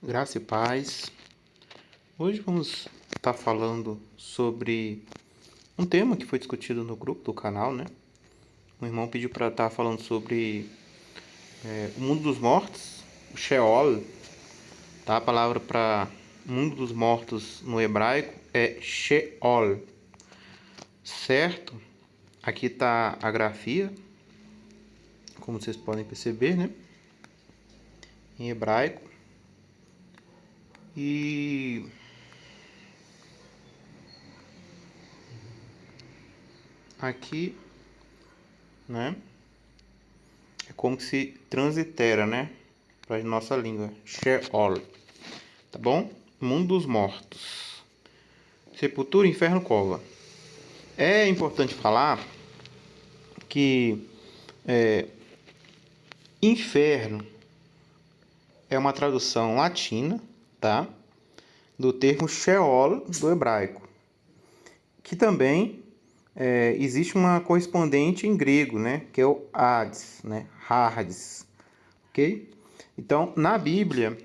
Graça e paz. Hoje vamos estar falando sobre um tema que foi discutido no grupo do canal, né? Um irmão pediu para estar falando sobre o mundo dos mortos, o Sheol, tá? A palavra para mundo dos mortos no hebraico é Sheol, certo? Aqui está a grafia, como vocês podem perceber, né? Em hebraico. E aqui, né? É como se translitera, né? Para nossa língua. Sheol. Tá bom? Mundo dos mortos. Sepultura, inferno, cova. É importante falar que inferno é uma tradução latina, tá? Do termo Sheol do hebraico. Que também existe uma correspondente em grego, né? Que é o Hades, né? Hades. Ok? Então, na Bíblia,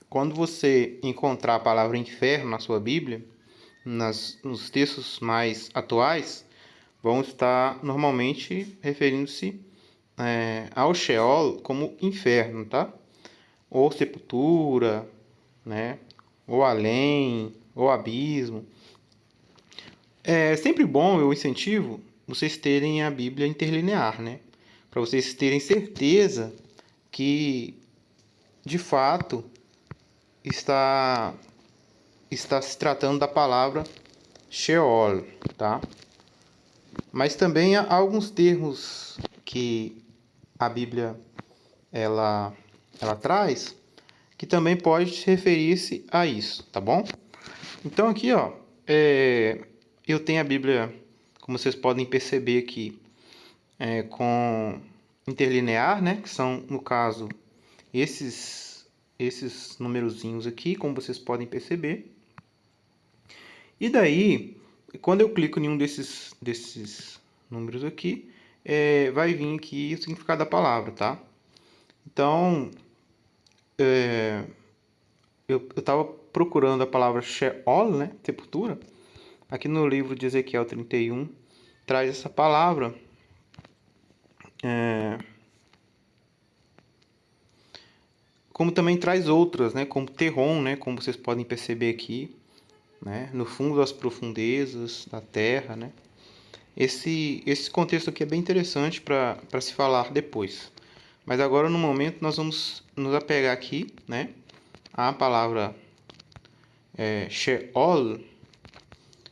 quando você encontrar a palavra inferno na sua Bíblia, nos textos mais atuais, vão estar normalmente referindo-se ao Sheol como inferno, tá? Ou sepultura, né? Ou além, ou abismo. É sempre bom, eu incentivo vocês terem a Bíblia interlinear, né? Para vocês terem certeza que, de fato, está se tratando da palavra Sheol, tá? Mas também há alguns termos que a Bíblia ela traz que também pode referir-se a isso, tá bom? Então aqui, ó, eu tenho a Bíblia, como vocês podem perceber aqui, com interlinear, né? Que são, no caso, esses numerozinhos aqui, como vocês podem perceber. E daí, quando eu clico em um desses números aqui, vai vir aqui o significado da palavra, tá? Então, eu estava procurando a palavra Sheol, né? Sepultura. Aqui no livro de Ezequiel 31, traz essa palavra. Como também traz outras, né? Como Terron, né? Como vocês podem perceber aqui, né? No fundo das profundezas da terra, né? Esse contexto aqui é bem interessante para se falar depois. Mas agora, no momento, nós vamos nos apegar aqui, né? A palavra Sheol,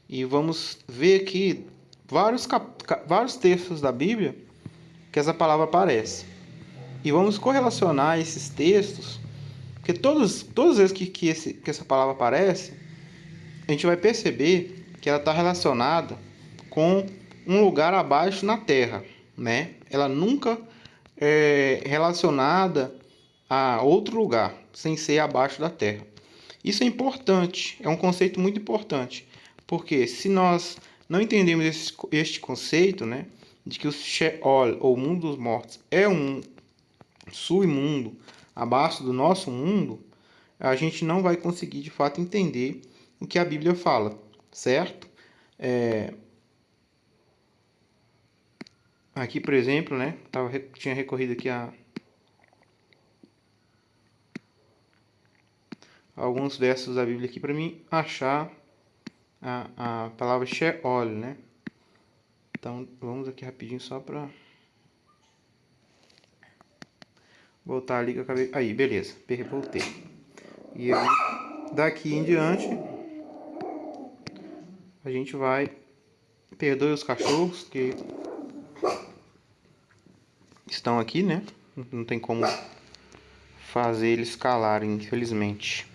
e vamos ver aqui vários textos da Bíblia que essa palavra aparece. E vamos correlacionar esses textos, porque todas as vezes que essa palavra aparece, a gente vai perceber que ela está relacionada com um lugar abaixo na Terra, né? Ela nunca é relacionada a outro lugar, sem ser abaixo da Terra. Isso é importante, é um conceito muito importante, porque se nós não entendemos este conceito, né, de que o Sheol, ou mundo dos mortos, é um submundo abaixo do nosso mundo, a gente não vai conseguir de fato entender o que a Bíblia fala, certo? Aqui, por exemplo, né, tinha recorrido aqui a alguns versos da Bíblia aqui para mim achar a palavra Sheol, né? Então, vamos aqui rapidinho só para voltar ali que eu acabei... Aí, beleza, voltei. E aí, daqui em diante, a gente vai... Perdoe os cachorros que estão aqui, né? Não tem como fazer eles calarem, infelizmente.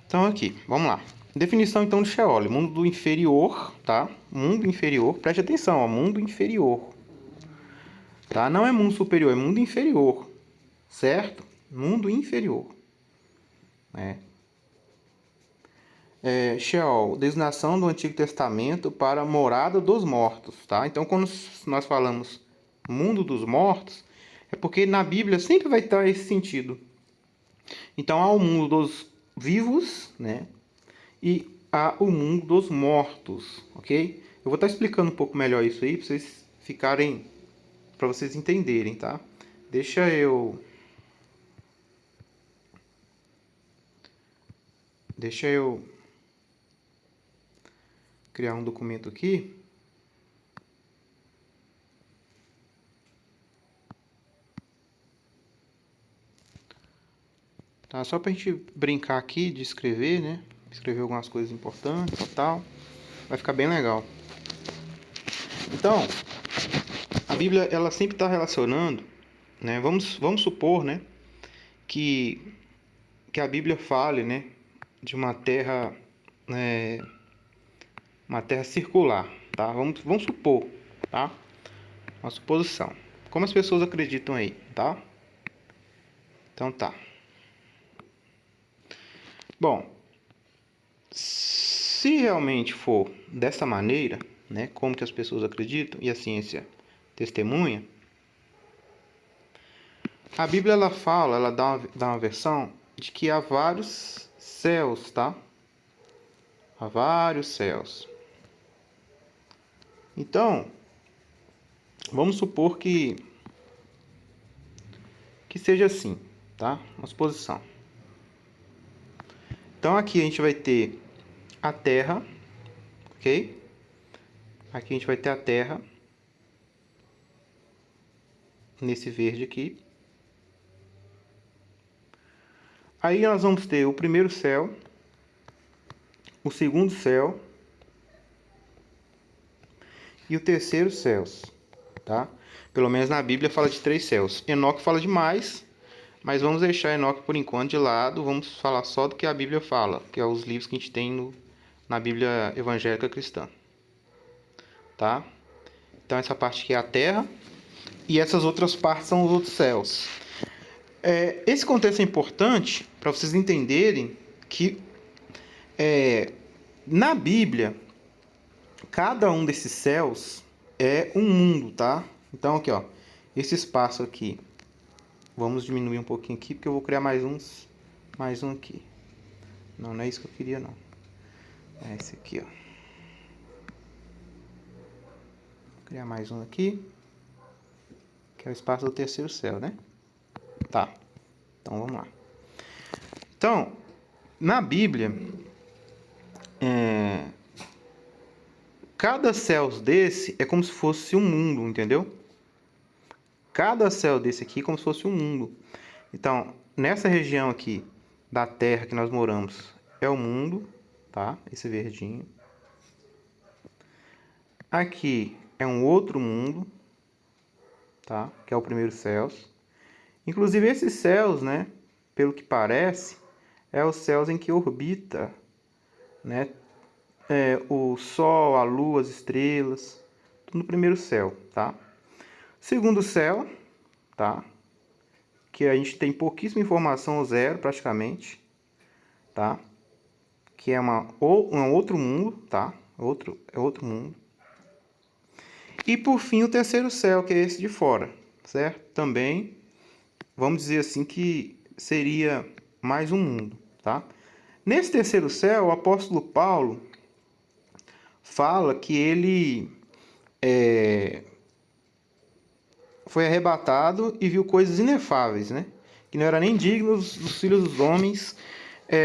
Então, aqui, vamos lá. Definição, então, de Sheol. Mundo inferior, tá? Mundo inferior. Preste atenção, ó. Mundo inferior. Tá? Não é mundo superior, é mundo inferior. Certo? Mundo inferior. Sheol, designação do Antigo Testamento para morada dos mortos, tá? Então, quando nós falamos mundo dos mortos, é porque na Bíblia sempre vai estar esse sentido. Então há o mundo dos vivos, né? E há o mundo dos mortos, ok? Eu vou estar explicando um pouco melhor isso aí para vocês ficarem, para vocês entenderem, tá? Deixa eu criar um documento aqui. Tá, só pra gente brincar aqui de escrever, né? Escrever algumas coisas importantes e tal. Vai ficar bem legal. Então, a Bíblia, ela sempre está relacionando, né? Vamos supor, né? Que a Bíblia fale, né? De uma terra, né, uma terra circular, tá? Vamos supor, tá? Uma suposição. Como as pessoas acreditam aí, tá? Então tá. Bom, se realmente for dessa maneira, né, como que as pessoas acreditam e a ciência testemunha, a Bíblia ela fala, ela dá uma versão de que há vários céus, tá? Há vários céus. Então, vamos supor que seja assim, tá? Uma suposição. Então aqui a gente vai ter a Terra, ok? Aqui a gente vai ter a Terra nesse verde aqui. Aí nós vamos ter o primeiro céu, o segundo céu e o terceiro céu, tá? Pelo menos na Bíblia fala de 3 céus. Enoque fala de mais, mas vamos deixar Enoque por enquanto de lado. Vamos falar só do que a Bíblia fala, que é os livros que a gente tem na Bíblia evangélica cristã, tá? Então essa parte aqui é a Terra e essas outras partes são os outros céus. Esse contexto é importante para vocês entenderem que na Bíblia cada um desses céus é um mundo, tá? Então aqui, ó, esse espaço aqui, vamos diminuir um pouquinho aqui porque eu vou criar mais um aqui. Não é isso que eu queria não. É esse aqui, ó. Vou criar mais um aqui, que é o espaço do terceiro céu, né? Tá. Então vamos lá. Então, na Bíblia, cada céu desse é como se fosse um mundo, entendeu? Cada céu desse aqui é como se fosse um mundo. Então, nessa região aqui da Terra que nós moramos é o mundo, tá? Esse verdinho. Aqui é um outro mundo, tá? Que é o primeiro céu. Inclusive esses céus, né? Pelo que parece, é os céus em que orbita, né? O Sol, a Lua, as estrelas, tudo no primeiro céu, tá? Segundo céu, tá? Que a gente tem pouquíssima informação, zero praticamente, tá? Que é um outro mundo, tá? É outro mundo. E por fim o terceiro céu, que é esse de fora, certo? Também, vamos dizer assim que seria mais um mundo, tá? Nesse terceiro céu, o apóstolo Paulo fala que ele foi arrebatado e viu coisas inefáveis, né? Que não era nem digno dos filhos dos homens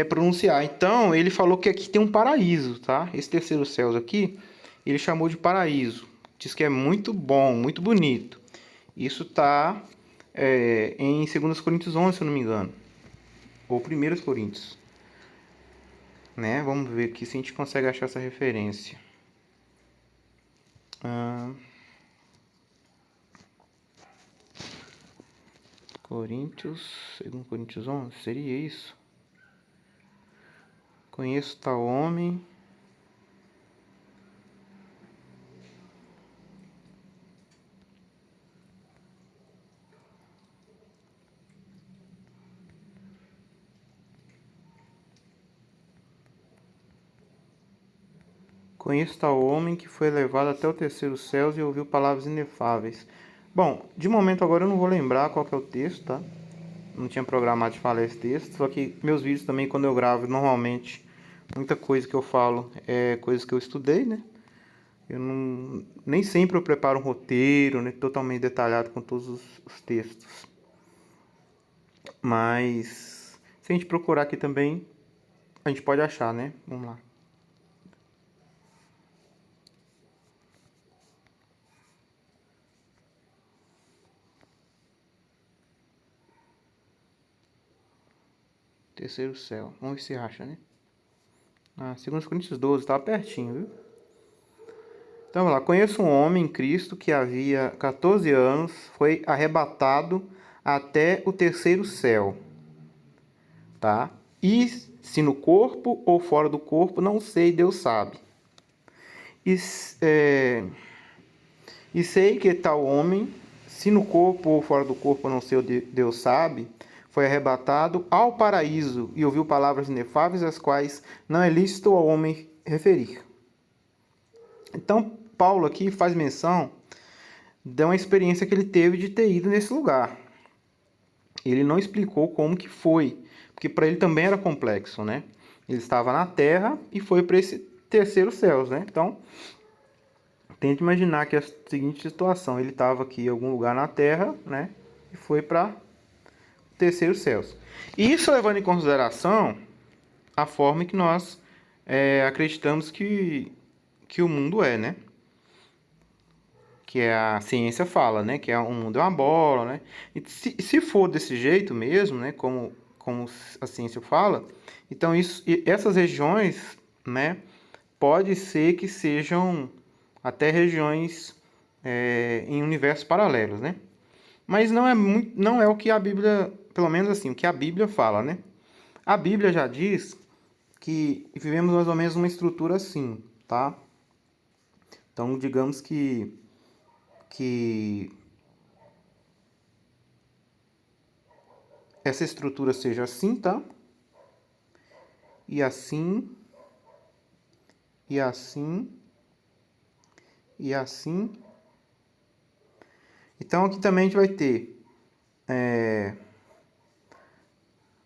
pronunciar. Então, ele falou que aqui tem um paraíso, tá? Esse terceiro céu aqui, ele chamou de paraíso. Diz que é muito bom, muito bonito. Isso está em 2 Coríntios 11, se eu não me engano. Ou 1 Coríntios. Né? Vamos ver aqui se a gente consegue achar essa referência. Coríntios, 2 Coríntios 11, seria isso? Conheço tal homem. Conheço tal homem que foi levado até o terceiro céu e ouviu palavras inefáveis. Bom, de momento agora eu não vou lembrar qual que é o texto, tá? Não tinha programado de falar esse texto, só que meus vídeos também, quando eu gravo, normalmente, muita coisa que eu falo é coisas que eu estudei, né? Eu não, nem sempre eu preparo um roteiro, né, totalmente detalhado com todos os textos. Mas, se a gente procurar aqui também, a gente pode achar, né? Vamos lá. Terceiro céu. Vamos ver se acha, né? 2 Coríntios 12, estava pertinho, viu? Então, vamos lá. Conheço um homem em Cristo que havia 14 anos, foi arrebatado até o terceiro céu, tá? E se no corpo ou fora do corpo, não sei, Deus sabe. E, e sei que tal homem, se no corpo ou fora do corpo, não sei, Deus sabe, foi arrebatado ao paraíso e ouviu palavras inefáveis, as quais não é lícito ao homem referir. Então, Paulo aqui faz menção de uma experiência que ele teve de ter ido nesse lugar. Ele não explicou como que foi, porque para ele também era complexo, né? Ele estava na Terra e foi para esse terceiro céu, né? Então, tente imaginar que é a seguinte situação: ele estava aqui em algum lugar na Terra, né? E foi para terceiro céus. Isso levando em consideração a forma que nós acreditamos que o mundo é, né? Que a ciência fala, né? Que o mundo é uma bola, né? E se for desse jeito mesmo, né? Como a ciência fala, então essas regiões, né? Pode ser que sejam até regiões em universos paralelos, né? Mas não é o que a Bíblia, pelo menos assim, o que a Bíblia fala, né? A Bíblia já diz que vivemos mais ou menos uma estrutura assim, tá? Então, digamos que essa estrutura seja assim, tá? E assim, e assim, e assim. Então, aqui também a gente vai ter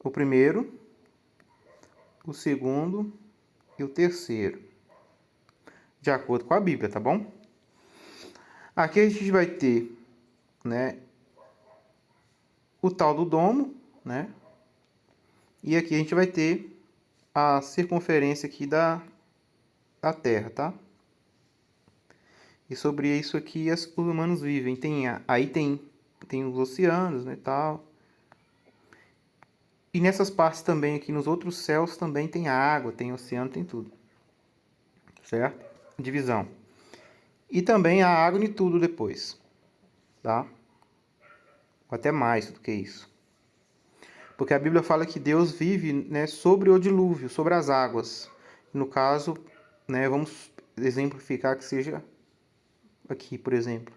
o primeiro, o segundo e o terceiro, de acordo com a Bíblia, tá bom? Aqui a gente vai ter, né, o tal do domo, né? E aqui a gente vai ter a circunferência aqui da Terra, tá? E sobre isso aqui os humanos vivem. Aí tem os oceanos, né, tal. E nessas partes também aqui nos outros céus também tem água, tem oceano, tem tudo. Certo? Divisão. E também a água em tudo depois, tá? Ou até mais do que isso. Porque a Bíblia fala que Deus vive, né, sobre o dilúvio, sobre as águas. No caso, né, vamos exemplificar que seja aqui, por exemplo.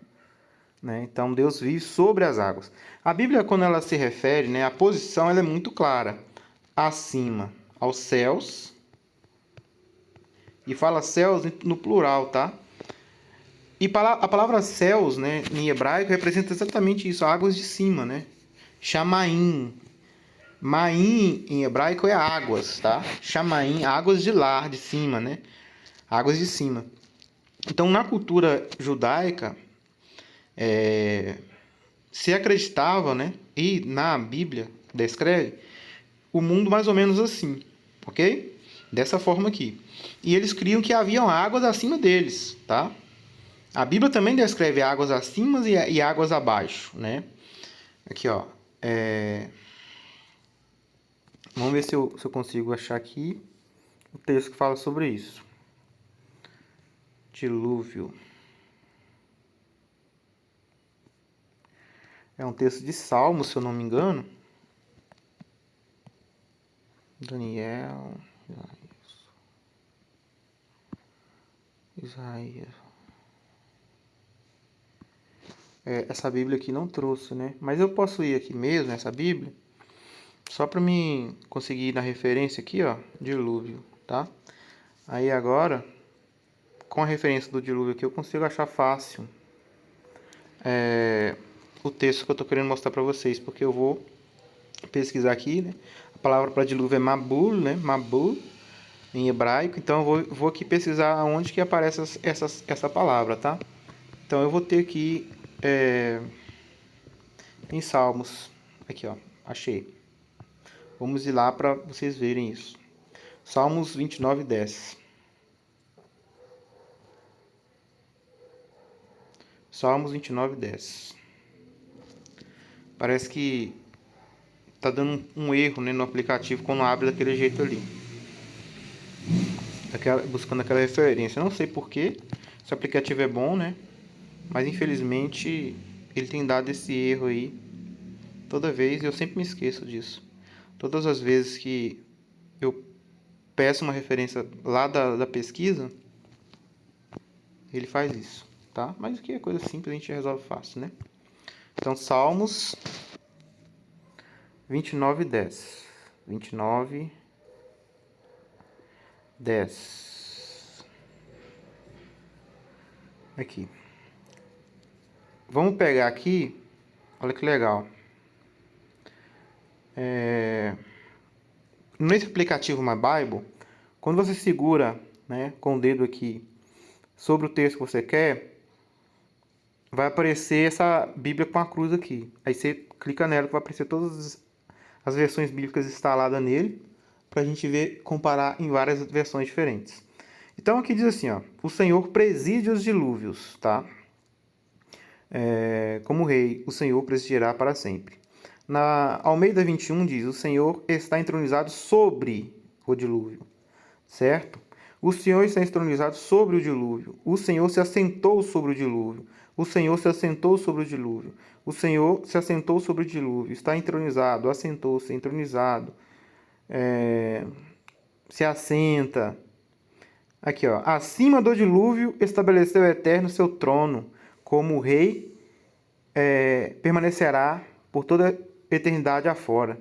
Né? Então, Deus vive sobre as águas. A Bíblia, quando ela se refere, né, a posição ela é muito clara. Acima, aos céus. E fala céus no plural, tá? E a palavra céus, né, em hebraico, representa exatamente isso, águas de cima, né? Chamaim. Maim, em hebraico, é águas, tá? Chamaim, águas de lá, de cima, né? Águas de cima. Então, na cultura judaica, se acreditava, né? E na Bíblia descreve o mundo mais ou menos assim, ok? Dessa forma aqui. E eles criam que haviam águas acima deles, tá? A Bíblia também descreve águas acima e águas abaixo, né? Aqui, ó. Vamos ver se eu consigo achar aqui o texto que fala sobre isso. Dilúvio. É um texto de Salmo, se eu não me engano. Daniel. Isaías. Essa Bíblia aqui não trouxe, né? Mas eu posso ir aqui mesmo, nessa Bíblia, só para mim conseguir ir na referência aqui, ó, dilúvio, tá? Aí agora, com a referência do dilúvio aqui, eu consigo achar fácil o texto que eu tô querendo mostrar para vocês, porque eu vou pesquisar aqui, né? A palavra para dilúvio é Mabul, né? Mabul, em hebraico. Então eu vou aqui pesquisar onde que aparece essa palavra, tá? Então eu vou ter aqui em Salmos. Aqui, ó. Achei. Vamos ir lá para vocês verem isso. Salmos 29:10. Salmos 29:10. Parece que tá dando um erro, né, no aplicativo quando abre daquele jeito ali. Buscando aquela referência. Eu não sei porquê. Esse aplicativo é bom, né? Mas infelizmente ele tem dado esse erro aí. Toda vez, eu sempre me esqueço disso. Todas as vezes que eu peço uma referência lá da pesquisa, ele faz isso, tá? Mas aqui é coisa simples, a gente resolve fácil, né? Então, Salmos 29:10. 29:10. Aqui. Vamos pegar aqui. Olha que legal. Nesse aplicativo My Bible, quando você segura, né, com o dedo aqui sobre o texto que você quer, vai aparecer essa Bíblia com a cruz aqui. Aí você clica nela que vai aparecer todas as versões bíblicas instaladas nele, para a gente ver, comparar em várias versões diferentes. Então aqui diz assim, ó, o Senhor preside os dilúvios, tá? Como rei, o Senhor presidirá para sempre. Na Almeida 21 diz, o Senhor está entronizado sobre o dilúvio, certo? O Senhor está entronizado sobre o dilúvio. O Senhor se assentou sobre o dilúvio. O Senhor se assentou sobre o dilúvio. O Senhor se assentou sobre o dilúvio. Está entronizado, assentou-se, entronizado. Se assenta. Aqui, ó. Acima do dilúvio estabeleceu o Eterno seu trono. Como o rei permanecerá por toda eternidade afora.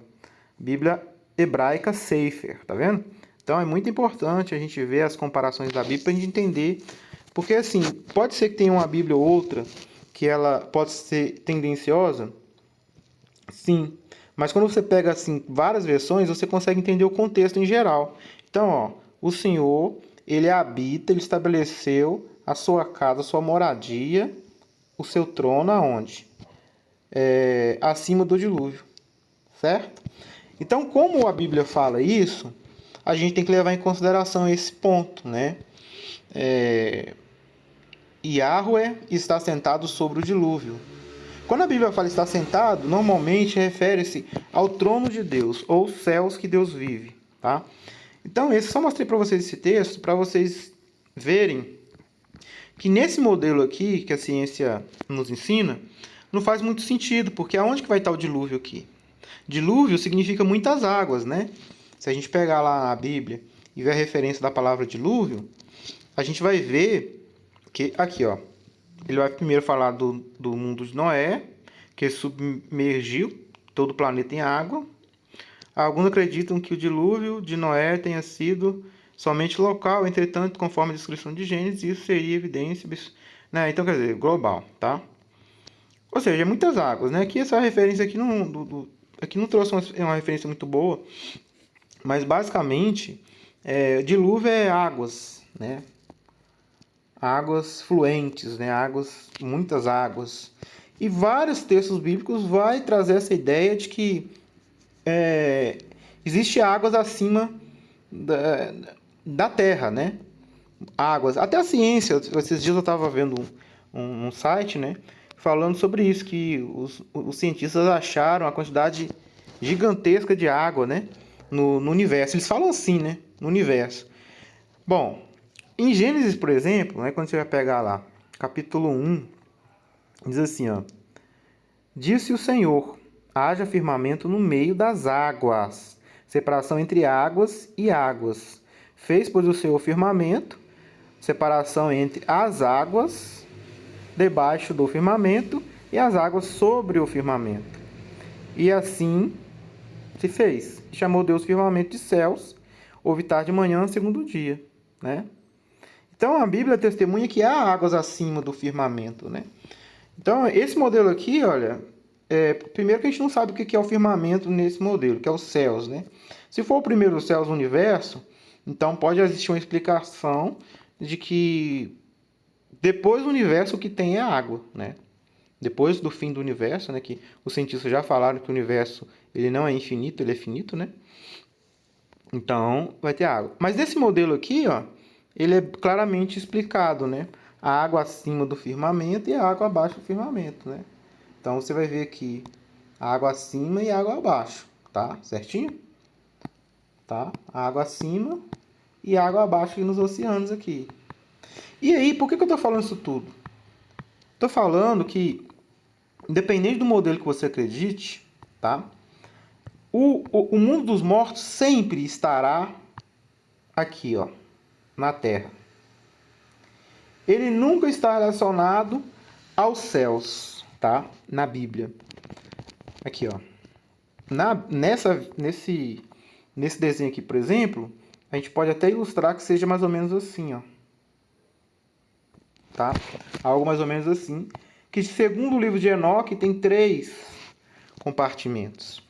Bíblia hebraica Sefer, tá vendo? Então é muito importante a gente ver as comparações da Bíblia para a gente entender, porque assim, pode ser que tenha uma Bíblia ou outra que ela pode ser tendenciosa, sim, mas quando você pega assim várias versões, você consegue entender o contexto em geral. Então, ó, o Senhor, ele habita, ele estabeleceu a sua casa, a sua moradia, o seu trono aonde? Acima do dilúvio, certo? Então, como a Bíblia fala isso, a gente tem que levar em consideração esse ponto, né? Yahweh está sentado sobre o dilúvio. Quando a Bíblia fala estar sentado, normalmente refere-se ao trono de Deus, ou os céus que Deus vive, tá? Então, eu só mostrei para vocês esse texto, para vocês verem que nesse modelo aqui, que a ciência nos ensina, não faz muito sentido, porque aonde que vai estar o dilúvio aqui? Dilúvio significa muitas águas, né? Se a gente pegar lá na Bíblia e ver a referência da palavra dilúvio, a gente vai ver que aqui, ó, ele vai primeiro falar do mundo de Noé, que submergiu todo o planeta em água. Alguns acreditam que o dilúvio de Noé tenha sido somente local, entretanto, conforme a descrição de Gênesis, isso seria evidência, né? Então, quer dizer, global, tá? Ou seja, muitas águas, né? Aqui essa referência aqui aqui não trouxe uma referência muito boa, mas basicamente, dilúvio é águas, né? Águas fluentes, né? Águas, muitas águas. E vários textos bíblicos vai trazer essa ideia de que existe águas acima da terra, né? Águas. Até a ciência, esses dias eu estava vendo um site, né? Falando sobre isso, que os cientistas acharam a quantidade gigantesca de água, né? No universo. Eles falam assim, né? No universo. Bom, em Gênesis, por exemplo, né? Quando você vai pegar lá, capítulo 1, diz assim, ó. Disse o Senhor, haja firmamento no meio das águas, separação entre águas e águas. Fez, pois, o Senhor firmamento, separação entre as águas debaixo do firmamento e as águas sobre o firmamento. E assim se fez. Chamou Deus firmamento de céus, houve tarde de manhã, segundo dia, né? Então a Bíblia testemunha que há águas acima do firmamento, né? Então esse modelo aqui, olha, primeiro que a gente não sabe o que é o firmamento nesse modelo, que é os céus, né? Se for o primeiro céus do universo, então pode existir uma explicação de que depois do universo o que tem é água, né? Depois do fim do universo, né? Que os cientistas já falaram que o universo ele não é infinito, ele é finito, né? Então vai ter água. Mas nesse modelo aqui, ó, ele é claramente explicado, né? A água acima do firmamento e a água abaixo do firmamento, né? Então você vai ver aqui a água acima e a água abaixo, tá? Certinho? Tá? A água acima e a água abaixo aqui nos oceanos aqui. E aí, por que eu tô falando isso tudo? Tô falando que, independente do modelo que você acredite, tá? O mundo dos mortos sempre estará aqui, ó, na Terra. Ele nunca está relacionado aos céus, tá? Na Bíblia. Aqui, ó. Nesse desenho aqui, por exemplo, a gente pode até ilustrar que seja mais ou menos assim, ó. Tá? Algo mais ou menos assim. Que segundo o livro de Enoque tem 3 compartimentos.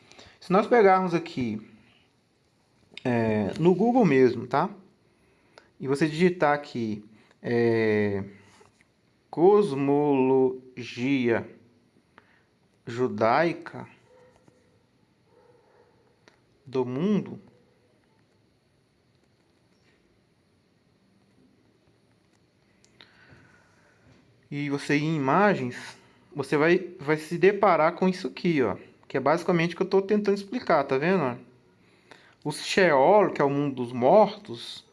Se nós pegarmos aqui no Google mesmo, tá? E você digitar aqui cosmologia judaica do mundo, e você ir em imagens, você vai se deparar com isso aqui, ó, que é basicamente o que eu estou tentando explicar, tá vendo? O Sheol, que é o mundo dos mortos,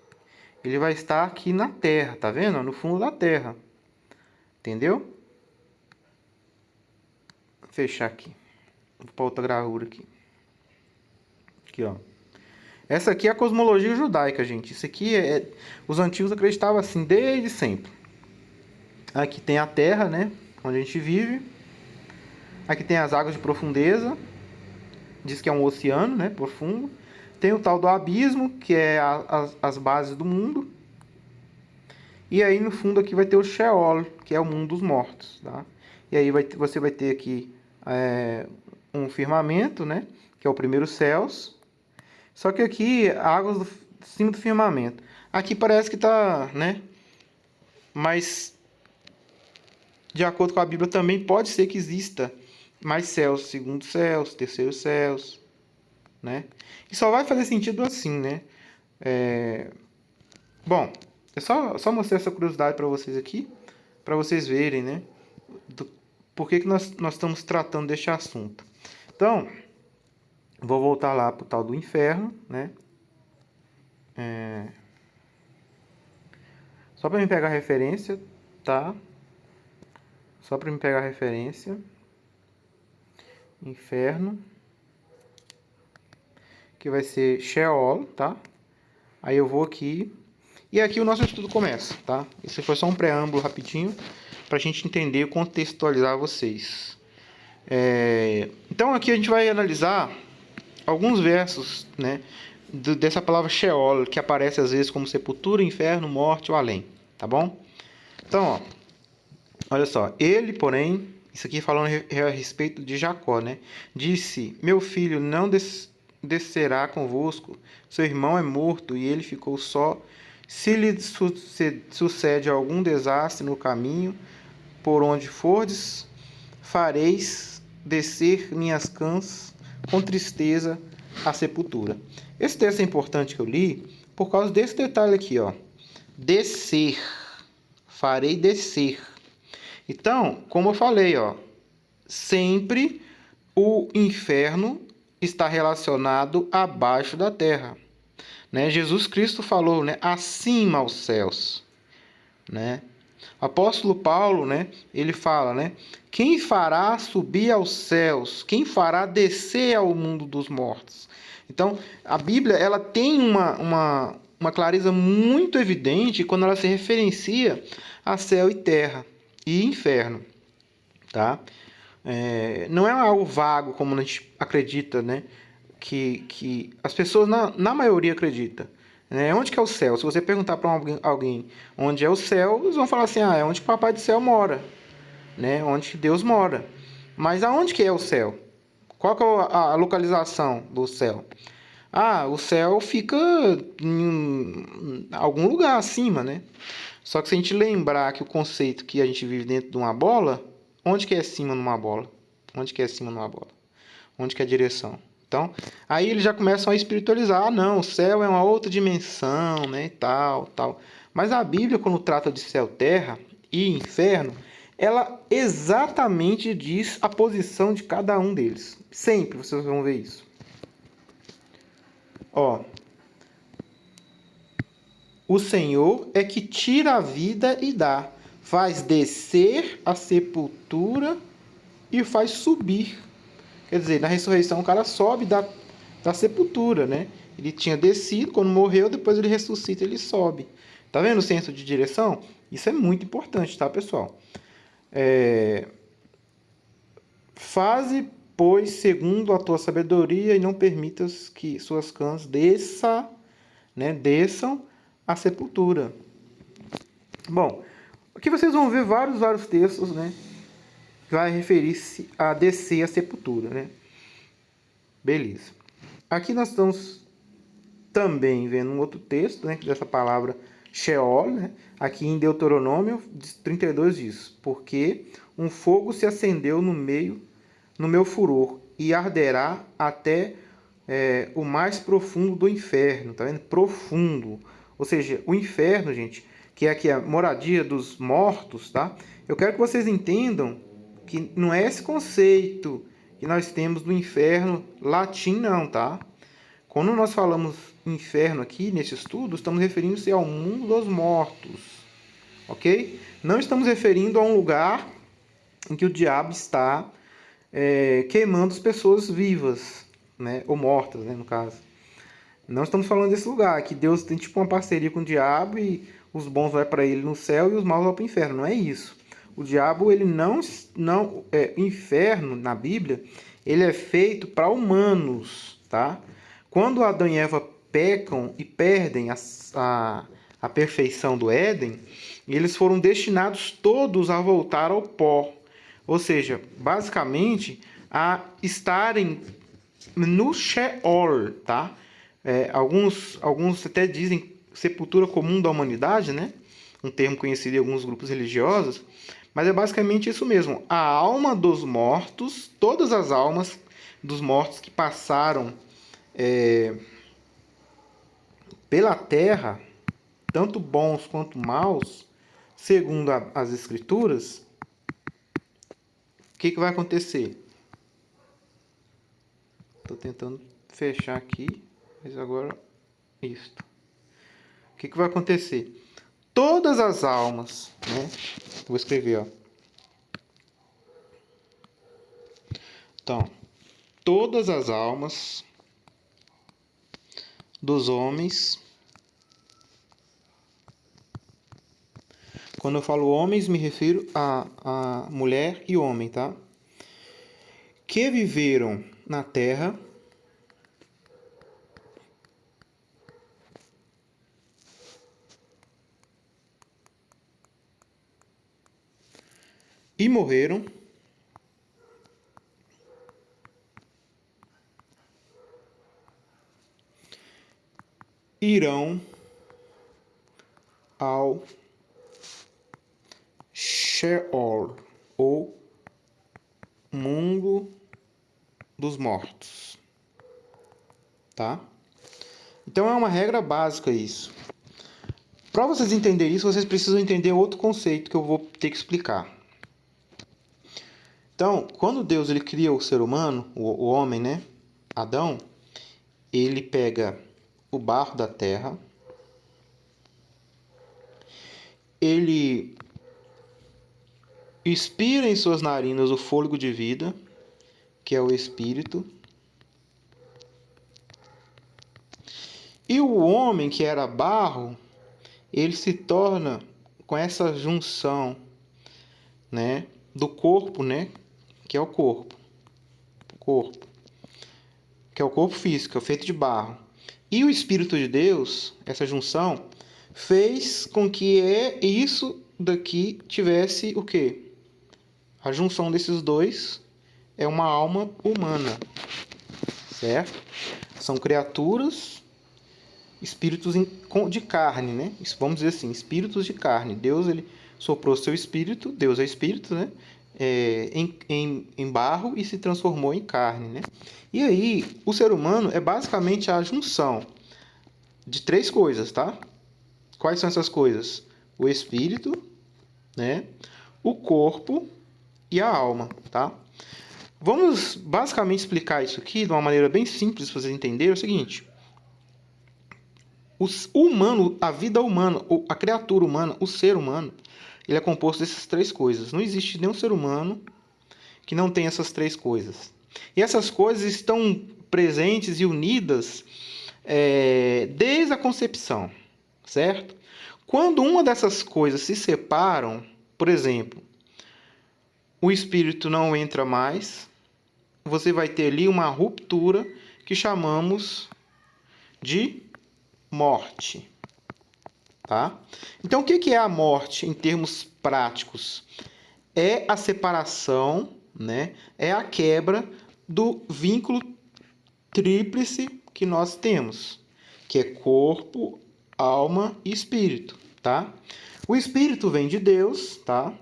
ele vai estar aqui na Terra, tá vendo? No fundo da Terra. Entendeu? Vou fechar aqui. Vou para outra gravura aqui. Aqui, ó. Essa aqui é a cosmologia judaica, gente. Isso aqui os antigos acreditavam assim desde sempre. Aqui tem a Terra, né? Onde a gente vive. Aqui tem as águas de profundeza. Diz que é um oceano, né? Profundo. Tem o tal do abismo, que é as bases do mundo. E aí no fundo aqui vai ter o Sheol, que é o mundo dos mortos, tá? E aí você vai ter aqui um firmamento, né? Que é o primeiro céus. Só que aqui, águas do cima do firmamento. Aqui parece que tá, né? Mas, de acordo com a Bíblia, também pode ser que exista mais céus, segundo céus, terceiros céus, né? E só vai fazer sentido assim, né? Bom, é só mostrar essa curiosidade para vocês aqui, para vocês verem, né? Por que nós estamos tratando deste assunto. Então, vou voltar lá para o tal do inferno, né? Só para me pegar a referência, tá? Só para me pegar a referência. Inferno. Que vai ser Sheol, tá? Aí eu vou aqui. E aqui o nosso estudo começa, tá? Esse foi só um preâmbulo rapidinho para a gente entender e contextualizar vocês. Então aqui a gente vai analisar alguns versos, né? Dessa palavra Sheol, que aparece às vezes como sepultura, inferno, morte ou além, tá bom? Então, ó, olha só, ele, porém, isso aqui falando a respeito de Jacó, né? Disse: meu filho não descerá convosco, seu irmão é morto e ele ficou só. Se lhe sucede algum desastre no caminho por onde fordes, fareis descer minhas cãs com tristeza à sepultura. Esse texto é importante que eu li por causa desse detalhe aqui, ó. Descer. Farei descer. Então, como eu falei, ó, sempre o inferno está relacionado abaixo da terra, né? Jesus Cristo falou, né, acima aos céus, né? O apóstolo Paulo, né, ele fala, né, quem fará subir aos céus? Quem fará descer ao mundo dos mortos? Então, a Bíblia, ela tem uma clareza muito evidente quando ela se referencia a céu e terra e inferno, tá? Não é algo vago como a gente acredita, né? Que as pessoas, na maioria, acreditam. Né? Onde que é o céu? Se você perguntar para alguém onde é o céu, eles vão falar assim, é onde o Papai do Céu mora, né? Onde Deus mora. Mas aonde que é o céu? Qual que é a localização do céu? Ah, o céu fica em algum lugar acima, né? Só que se a gente lembrar que o conceito que a gente vive dentro de uma bola, onde que é cima numa bola? Onde que é cima numa bola? Onde que é a direção? Então, aí eles já começam a espiritualizar. Ah, não, o céu é uma outra dimensão, né, e tal, tal. Mas a Bíblia, quando trata de céu, terra e inferno, ela exatamente diz a posição de cada um deles. Sempre vocês vão ver isso. Ó, o Senhor é que tira a vida e dá, faz descer a sepultura e faz subir. Quer dizer, na ressurreição o cara sobe da sepultura, né? Ele tinha descido, quando morreu, depois ele ressuscita, ele sobe. Tá vendo o senso de direção? Isso é muito importante, tá, pessoal? Faze, pois, segundo a tua sabedoria, e não permitas que suas cãs desçam à sepultura. Bom, aqui vocês vão ver vários textos, né? Que vai referir-se a descer à sepultura, né? Beleza. Aqui nós estamos também vendo um outro texto, né? Dessa palavra Sheol, né? Aqui em Deuteronômio 32 diz: porque um fogo se acendeu no meu furor, e arderá até o mais profundo do inferno, tá vendo? Profundo. Ou seja, o inferno, gente, que é aqui a moradia dos mortos, tá? Eu quero que vocês entendam que não é esse conceito que nós temos do inferno latim, não, tá? Quando nós falamos inferno aqui, nesse estudo, estamos referindo-se ao mundo dos mortos, ok? Não estamos referindo a um lugar em que o diabo está queimando as pessoas vivas, né? Ou mortas, né, no caso. Não estamos falando desse lugar, que Deus tem tipo uma parceria com o diabo e os bons vão para ele no céu e os maus vão para o inferno. Não é isso. O diabo, ele não inferno na Bíblia, ele é feito para humanos, tá? Quando Adão e Eva pecam e perdem a perfeição do Éden, eles foram destinados todos a voltar ao pó. Ou seja, basicamente, a estarem no Sheol, tá? Alguns até dizem sepultura comum da humanidade, né? Um termo conhecido em alguns grupos religiosos, mas é basicamente isso mesmo. A alma dos mortos, todas as almas dos mortos que passaram pela terra, tanto bons quanto maus, segundo as escrituras, o que vai acontecer? Estou tentando fechar aqui, mas agora isto. O que vai acontecer? Todas as almas, né? Vou escrever, ó. Então, todas as almas dos homens. Quando eu falo homens, me refiro a mulher e homem, tá? Que viveram na terra e morreram irão ao Sheol, ou mundo dos mortos, tá? Então é uma regra básica isso. Para vocês entenderem isso, vocês precisam entender outro conceito que eu vou ter que explicar. Então, quando Deus ele cria o ser humano, o homem, né? Adão, ele pega o barro da terra, ele inspira em suas narinas o fôlego de vida, que é o espírito. E o homem que era barro, ele se torna com essa junção, né, do corpo, né, que é o corpo, que é o corpo físico, feito de barro. E o Espírito de Deus, essa junção, fez com que isso daqui tivesse o quê? A junção desses dois é uma alma humana, certo? São criaturas, espíritos de carne, né? Vamos dizer assim, espíritos de carne. Deus, ele soprou seu espírito, Deus é espírito, né? Em barro e se transformou em carne, né? E aí, o ser humano é basicamente a junção de três coisas, tá? Quais são essas coisas? O espírito, né? O corpo e a alma, tá? Vamos basicamente explicar isso aqui de uma maneira bem simples para vocês entenderem. É o seguinte: o humano, a vida humana, a criatura humana, o ser humano, ele é composto dessas três coisas. Não existe nenhum ser humano que não tenha essas três coisas. E essas coisas estão presentes e unidas desde a concepção, certo? Quando uma dessas coisas se separam, por exemplo, o espírito não entra mais, você vai ter ali uma ruptura que chamamos de morte, tá? Então, o que é a morte em termos práticos? É a separação, né? É a quebra do vínculo tríplice que nós temos, que é corpo, alma e espírito, tá? O espírito vem de Deus, tá?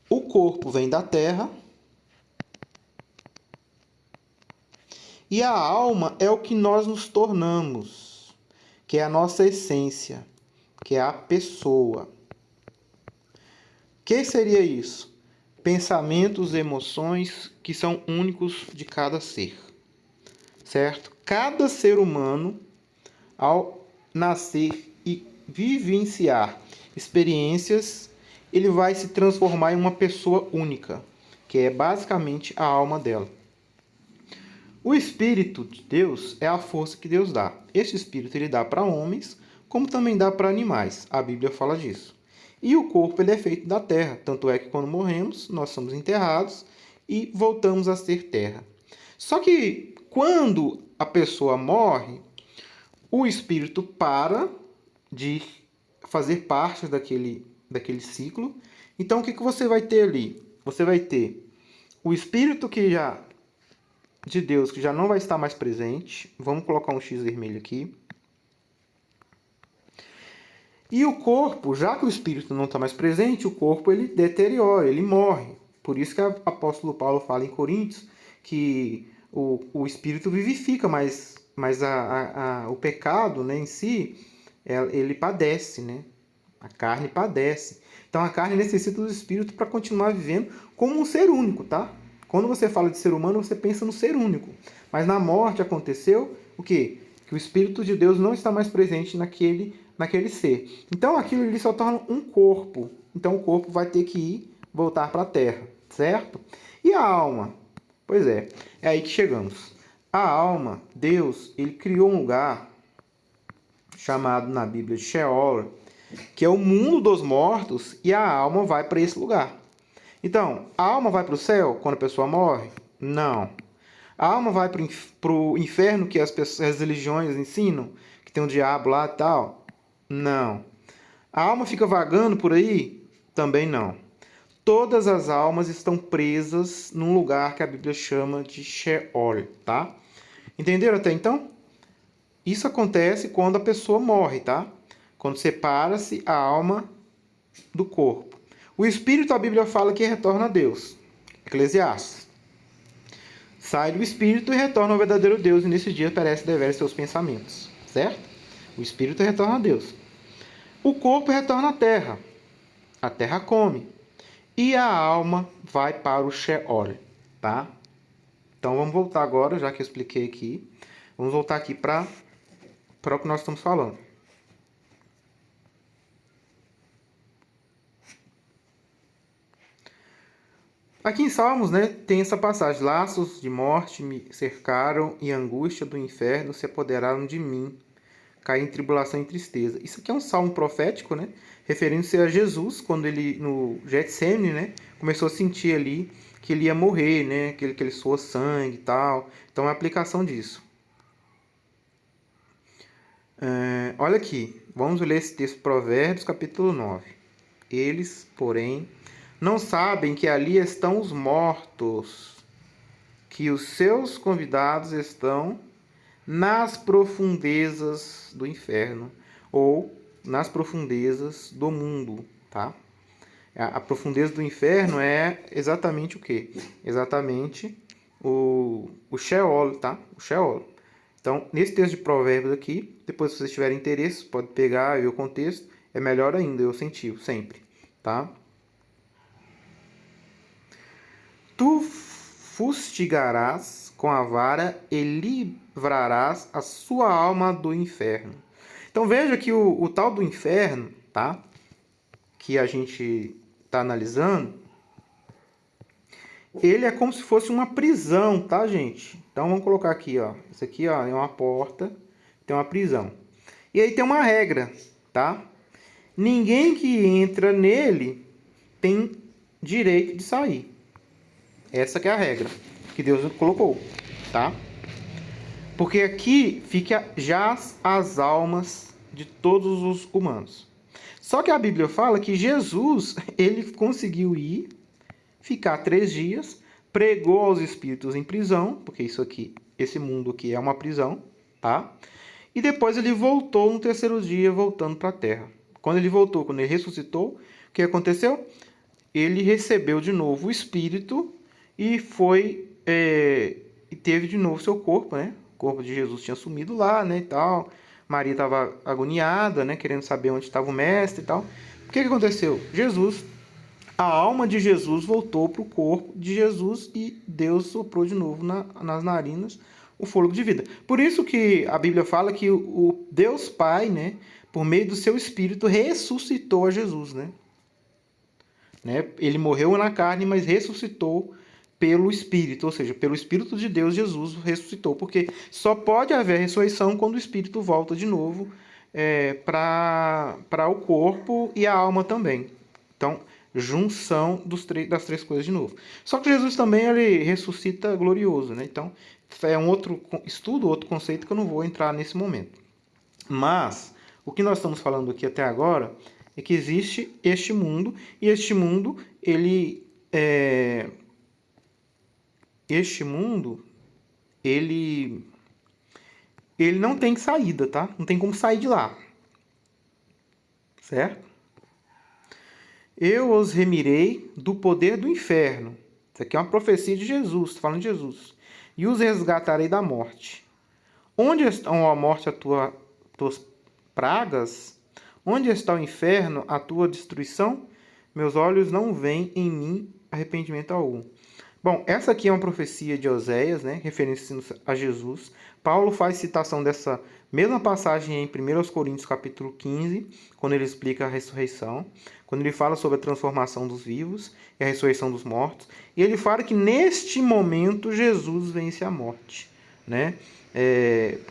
O corpo vem da terra. E a alma é o que nós nos tornamos, que é a nossa essência, que é a pessoa. O que seria isso? Pensamentos, emoções que são únicos de cada ser, certo? Cada ser humano, ao nascer e vivenciar experiências, ele vai se transformar em uma pessoa única, que é basicamente a alma dela. O Espírito de Deus é a força que Deus dá. Esse Espírito ele dá para homens, como também dá para animais. A Bíblia fala disso. E o corpo ele é feito da terra, tanto é que quando morremos, nós somos enterrados e voltamos a ser terra. Só que quando a pessoa morre, o espírito para de fazer parte daquele ciclo. Então o que você vai ter ali? Você vai ter o espírito de Deus que já não vai estar mais presente. Vamos colocar um X vermelho aqui. E o corpo, já que o espírito não está mais presente, o corpo ele deteriora, ele morre. Por isso que o apóstolo Paulo fala em Coríntios que o espírito vivifica, mas o pecado, né, em si, ele padece, né? A carne padece. Então a carne necessita do espírito para continuar vivendo como um ser único, tá? Quando você fala de ser humano, você pensa no ser único. Mas na morte aconteceu o quê? Que o Espírito de Deus não está mais presente naquele ser. Então aquilo ali só torna um corpo. Então o corpo vai ter que voltar para a terra, certo? E a alma? Pois é aí que chegamos. A alma, Deus, ele criou um lugar chamado na Bíblia de Sheol, que é o mundo dos mortos, e a alma vai para esse lugar. Então, a alma vai para o céu quando a pessoa morre? Não. A alma vai para o inferno que as religiões ensinam, que tem um diabo lá e tal? Não. A alma fica vagando por aí? Também não. Todas as almas estão presas num lugar que a Bíblia chama de Sheol, tá? Entenderam até então? Isso acontece quando a pessoa morre, tá? Quando separa-se a alma do corpo. O espírito, a Bíblia fala que retorna a Deus. Eclesiastes. Sai do espírito e retorna ao verdadeiro Deus, e nesse dia perece deveras seus pensamentos. Certo? O espírito retorna a Deus. O corpo retorna à terra. A terra come. E a alma vai para o Sheol. Tá? Então vamos voltar agora, já que eu expliquei aqui. Vamos voltar aqui para o que nós estamos falando. Aqui em Salmos, né, tem essa passagem: laços de morte me cercaram e a angústia do inferno se apoderaram de mim. Caí em tribulação e tristeza. Isso aqui é um salmo profético, né, referindo-se a Jesus, quando ele, no Getsemane, né, começou a sentir ali que ele ia morrer, né, que ele suou sangue e tal. Então é a aplicação disso. Olha aqui, vamos ler esse texto, Provérbios, capítulo 9. Eles, porém, Não sabem que ali estão os mortos, que os seus convidados estão nas profundezas do inferno ou nas profundezas do mundo, tá? A profundeza do inferno é exatamente o quê? Exatamente o Sheol, tá? O Sheol. Então, nesse texto de Provérbios aqui, depois se vocês tiverem interesse, pode pegar e ver o contexto, é melhor ainda, eu incentivo sempre, tá? Tu fustigarás com a vara e livrarás a sua alma do inferno. Então veja que o tal do inferno, tá? Que a gente está analisando, ele é como se fosse uma prisão, tá, gente? Então vamos colocar aqui, ó. Isso aqui, ó, é uma porta, tem uma prisão. E aí tem uma regra, tá? Ninguém que entra nele tem direito de sair. Essa que é a regra que Deus colocou, tá? Porque aqui fica já as almas de todos os humanos. Só que a Bíblia fala que Jesus, ele conseguiu ir, ficar 3 dias, pregou aos espíritos em prisão, porque isso aqui, esse mundo aqui é uma prisão, tá? E depois ele voltou no 3º dia, voltando para a terra. Quando ele voltou, quando ele ressuscitou, o que aconteceu? Ele recebeu de novo o espírito e foi e teve de novo seu corpo, né? O corpo de Jesus tinha sumido lá, né, e tal. Maria estava agoniada, né, querendo saber onde estava o mestre e tal. O que aconteceu? A alma de Jesus voltou para o corpo de Jesus e Deus soprou de novo nas narinas o fôlego de vida. Por isso que a Bíblia fala que o Deus Pai, né, por meio do seu Espírito, ressuscitou a Jesus, né? Ele morreu na carne, mas ressuscitou pelo Espírito, ou seja, pelo Espírito de Deus, Jesus ressuscitou, porque só pode haver ressurreição quando o Espírito volta de novo para o corpo e a alma também. Então, junção das 3 coisas de novo. Só que Jesus também ele ressuscita glorioso, né? Então, é um outro estudo, outro conceito que eu não vou entrar nesse momento. Mas, o que nós estamos falando aqui até agora é que existe este mundo, e este mundo, ele não tem saída, tá? Não tem como sair de lá. Certo? Eu os remirei do poder do inferno. Isso aqui é uma profecia de Jesus, está falando de Jesus. E os resgatarei da morte. Onde estão a morte, tuas pragas? Onde está o inferno, a tua destruição? Meus olhos não veem em mim arrependimento algum. Bom, essa aqui é uma profecia de Oséias, né, referenciando a Jesus. Paulo faz citação dessa mesma passagem em 1 Coríntios capítulo 15, quando ele explica a ressurreição, quando ele fala sobre a transformação dos vivos e a ressurreição dos mortos. E ele fala que neste momento Jesus vence a morte, né,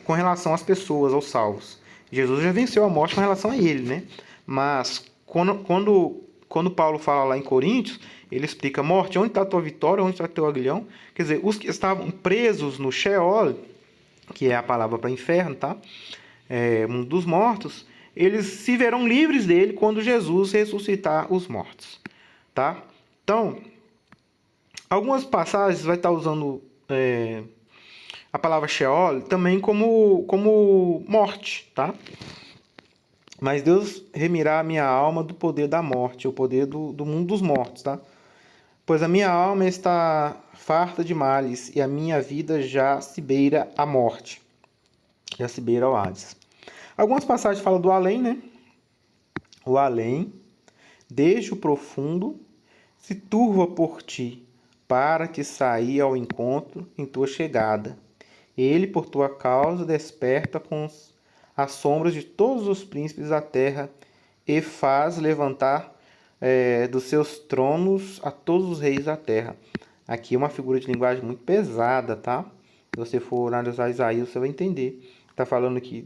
com relação às pessoas, aos salvos. Jesus já venceu a morte com relação a ele, né? Mas quando Paulo fala lá em Coríntios, ele explica: morte, onde está a tua vitória, onde está o teu aguilhão? Quer dizer, os que estavam presos no Sheol, que é a palavra para inferno, tá? Mundo dos mortos, eles se verão livres dele quando Jesus ressuscitar os mortos, tá? Então, algumas passagens vai estar usando a palavra Sheol também como morte, tá? Mas Deus remirá a minha alma do poder da morte, o poder do mundo dos mortos, tá? Pois a minha alma está farta de males e a minha vida já se beira à morte, já se beira ao Hades. Algumas passagens falam do além, né? O além, desde o profundo, se turva por ti, para te sair ao encontro em tua chegada. Ele, por tua causa, desperta com as sombras de todos os príncipes da terra e faz levantar dos seus tronos a todos os reis da terra. Aqui é uma figura de linguagem muito pesada, tá? Se você for analisar Isaías, você vai entender. Está falando aqui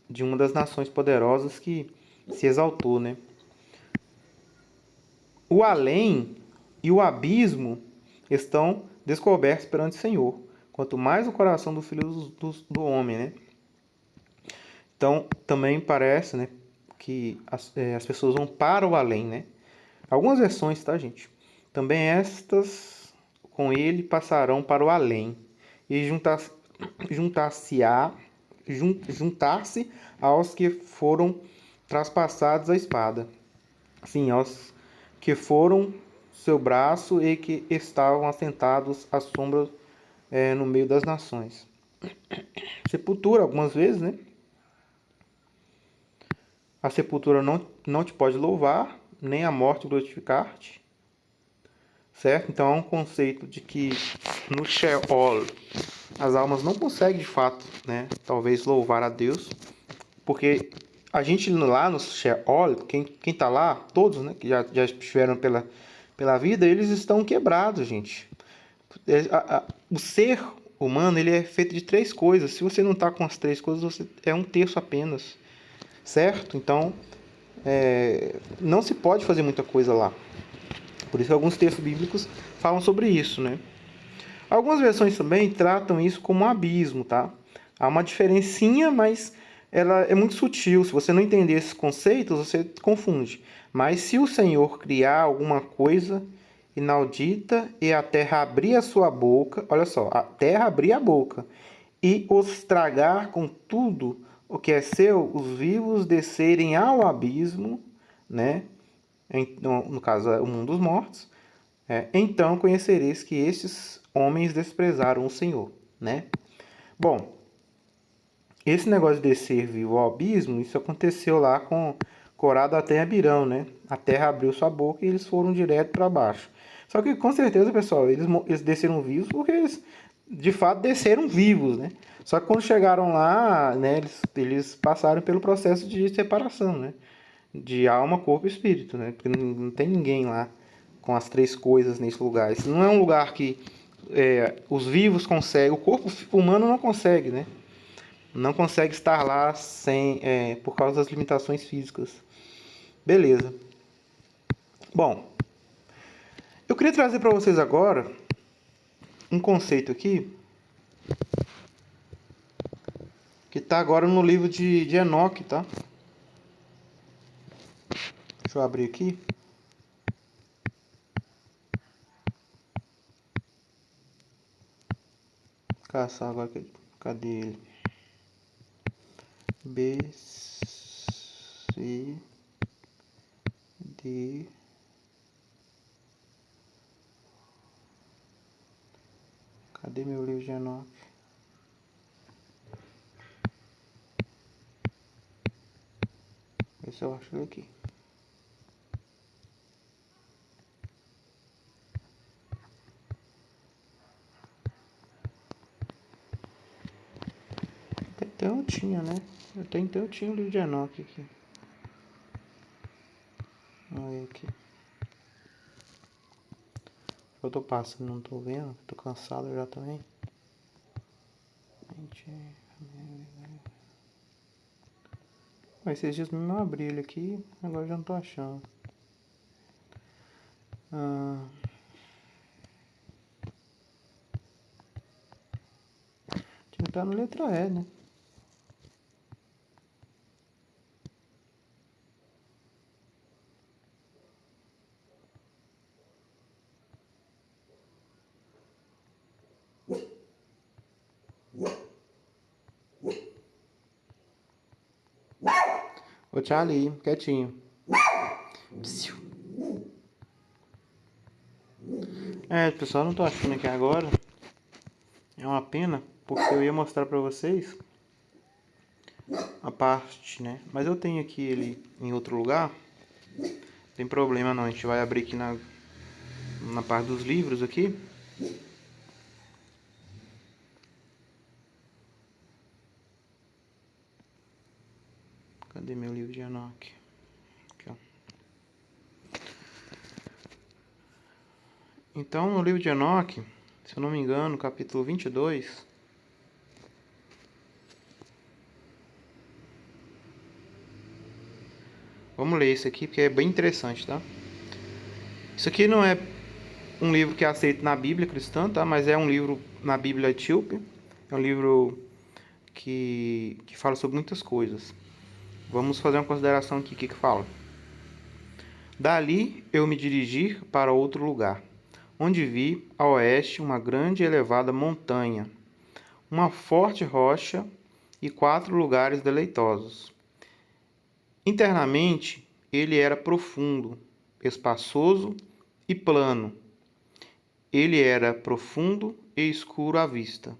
de uma das nações poderosas que se exaltou, né? O além e o abismo estão descobertos perante o Senhor, quanto mais o coração do filho do homem, né? Então, também parece, né, que as pessoas vão para o além, né? Algumas versões, tá, gente? Também estas com ele passarão para o além e juntar-se aos que foram traspassados a espada. Sim, aos que foram seu braço e que estavam assentados à sombra no meio das nações. Sepultura, algumas vezes, né? A sepultura não te pode louvar, nem a morte glorificar-te, certo? Então, há um conceito de que no Sheol as almas não conseguem, de fato, né? Talvez louvar a Deus, porque a gente lá no Sheol, quem tá lá, todos, né? Que já estiveram pela vida, eles estão quebrados, gente. O ser humano, ele é feito de 3 coisas. Se você não está com as 3 coisas, você é 1/3 apenas, certo? Então, não se pode fazer muita coisa lá. Por isso, alguns textos bíblicos falam sobre isso, né? Algumas versões também tratam isso como um abismo, tá? Há uma diferencinha, mas ela é muito sutil. Se você não entender esses conceitos, você confunde. Mas se o Senhor criar alguma coisa inaudita e a terra abrir a sua boca, olha só, a terra abrir a boca e os tragar com tudo o que é seu, os vivos descerem ao abismo, né? No caso, o mundo dos mortos, então conhecereis que estes homens desprezaram o Senhor, né? Bom, esse negócio de descer vivo ao abismo, isso aconteceu lá com Corá, Datã e Abirão, né? A terra abriu sua boca e eles foram direto para baixo. Só que com certeza, pessoal, eles desceram vivos porque eles de fato desceram vivos, né? Só que quando chegaram lá, né, eles passaram pelo processo de separação, né? De alma, corpo e espírito, né? Porque não tem ninguém lá com as 3 coisas nesse lugar. Isso não é um lugar que os vivos conseguem, o corpo humano não consegue, né? Não consegue estar lá sem, por causa das limitações físicas. Beleza. Bom, eu queria trazer para vocês agora um conceito aqui que está agora no livro de Enoque, tá? Deixa eu abrir aqui. Caçar agora. Cadê ele? B, C, D. Cadê meu livro de Enoque? Vê se eu acho ele aqui. Então eu tinha, né? Então eu tinha o livro de Enoque aqui. Vamos ver aqui. Eu tô passando, não tô vendo. Tô cansado já também. Esses dias mesmo eu abri ele aqui, agora já não tô achando. Tinha que estar na letra E, né? Ô Charlie, quietinho. Pessoal, não tô achando aqui agora. É uma pena, porque eu ia mostrar pra vocês a parte, né? Mas eu tenho aqui ele em outro lugar. Não tem problema não, a gente vai abrir aqui na parte dos livros aqui. Cadê meu livro de Enoque? Aqui, ó. Então, no livro de Enoque, se eu não me engano, capítulo 22... Vamos ler isso aqui, porque é bem interessante, tá? Isso aqui não é um livro que é aceito na Bíblia cristã, tá? Mas é um livro na Bíblia etíope. É um livro que fala sobre muitas coisas. Vamos fazer uma consideração aqui, o que fala? Dali eu me dirigi para outro lugar, onde vi a oeste uma grande e elevada montanha, uma forte rocha e 4 lugares deleitosos. Internamente ele era profundo, espaçoso e plano. Ele era profundo e escuro à vista.